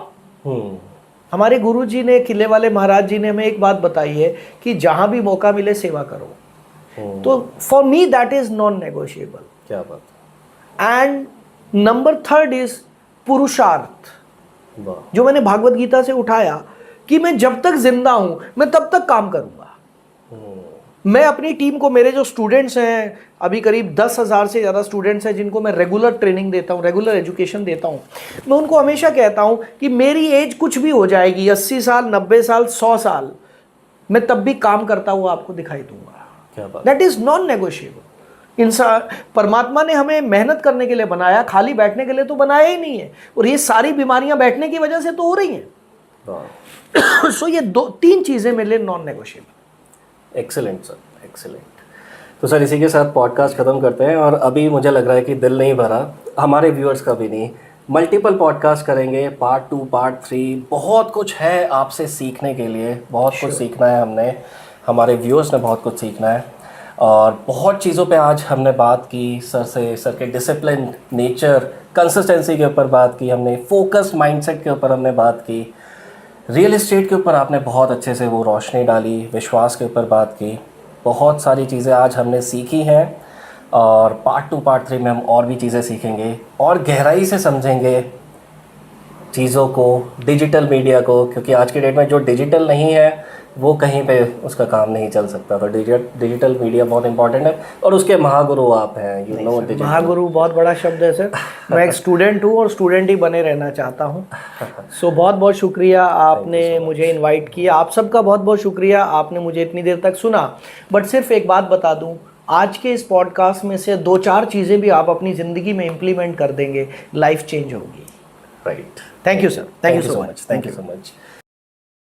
हमारे गुरुजी ने, किले वाले महाराज जी ने हमें एक बात बताई है कि जहाँ भी मौका मिले सेवा करो। तो for me that is non negotiable. क्या बात, एंड नंबर 3 इज पुरुषार्थ, वाह, जो मैंने भागवत गीता से उठाया कि मैं जब तक जिंदा हूं मैं तब तक काम करूंगा। मैं अपनी टीम को, मेरे जो स्टूडेंट्स हैं, अभी करीब 10,000 से ज़्यादा स्टूडेंट्स हैं जिनको मैं रेगुलर ट्रेनिंग देता हूं, रेगुलर एजुकेशन देता हूं, मैं उनको हमेशा कहता हूं कि मेरी एज कुछ भी हो जाएगी, 80 साल, 90 साल, 100 साल, मैं तब भी काम करता हुआ आपको दिखाई दूंगा। क्या बात, दैट इज नॉन नेगोशिएबल। इंसान, परमात्मा ने हमें मेहनत करने के लिए बनाया, खाली बैठने के लिए तो बनाया ही नहीं है। और ये सारी बीमारियां बैठने की वजह से तो हो रही हैं। वाह, सो ये 2-3 चीजें मेरे लिए non negotiable. Excellent sir, excellent. तो सर, इसी के साथ पॉडकास्ट ख़त्म करते हैं। और अभी मुझे लग रहा है कि दिल नहीं भरा, हमारे व्यूअर्स का भी नहीं। मल्टीपल पॉडकास्ट करेंगे, पार्ट 2, पार्ट 3, बहुत कुछ है आपसे सीखने के लिए, बहुत कुछ सीखना है हमने, हमारे व्यूअर्स ने बहुत कुछ सीखना है। और बहुत चीज़ों पे आज हमने बात की सर से, सर के डिसिप्लिन, नेचर, कंसिस्टेंसी के ऊपर बात की हमने, फोकस माइंडसेट के ऊपर हमने बात की, रियल एस्टेट के ऊपर आपने बहुत अच्छे से वो रोशनी डाली, विश्वास के ऊपर बात की। बहुत सारी चीज़ें आज हमने सीखी हैं और पार्ट 2, पार्ट 3 में हम और भी चीज़ें सीखेंगे और गहराई से समझेंगे चीज़ों को, डिजिटल मीडिया को, क्योंकि आज के डेट में जो डिजिटल नहीं है वो कहीं पे उसका काम नहीं चल सकता। तो डिजिटल मीडिया बहुत इंपॉर्टेंट है और उसके महागुरु आप हैं, यू नो। महागुरु बहुत बड़ा शब्द है सर। मैं एक स्टूडेंट हूँ और स्टूडेंट ही बने रहना चाहता हूँ। सो बहुत बहुत शुक्रिया, आपने मुझे इनवाइट किया। आप सबका बहुत बहुत शुक्रिया, आपने मुझे इतनी देर तक सुना। बट सिर्फ एक बात बता दूँ, आज के इस पॉडकास्ट में से 2-4 चीज़ें भी आप अपनी ज़िंदगी में इम्प्लीमेंट कर देंगे, लाइफ चेंज होगी। Right. Thank you sir, thank you so much, thank you so much.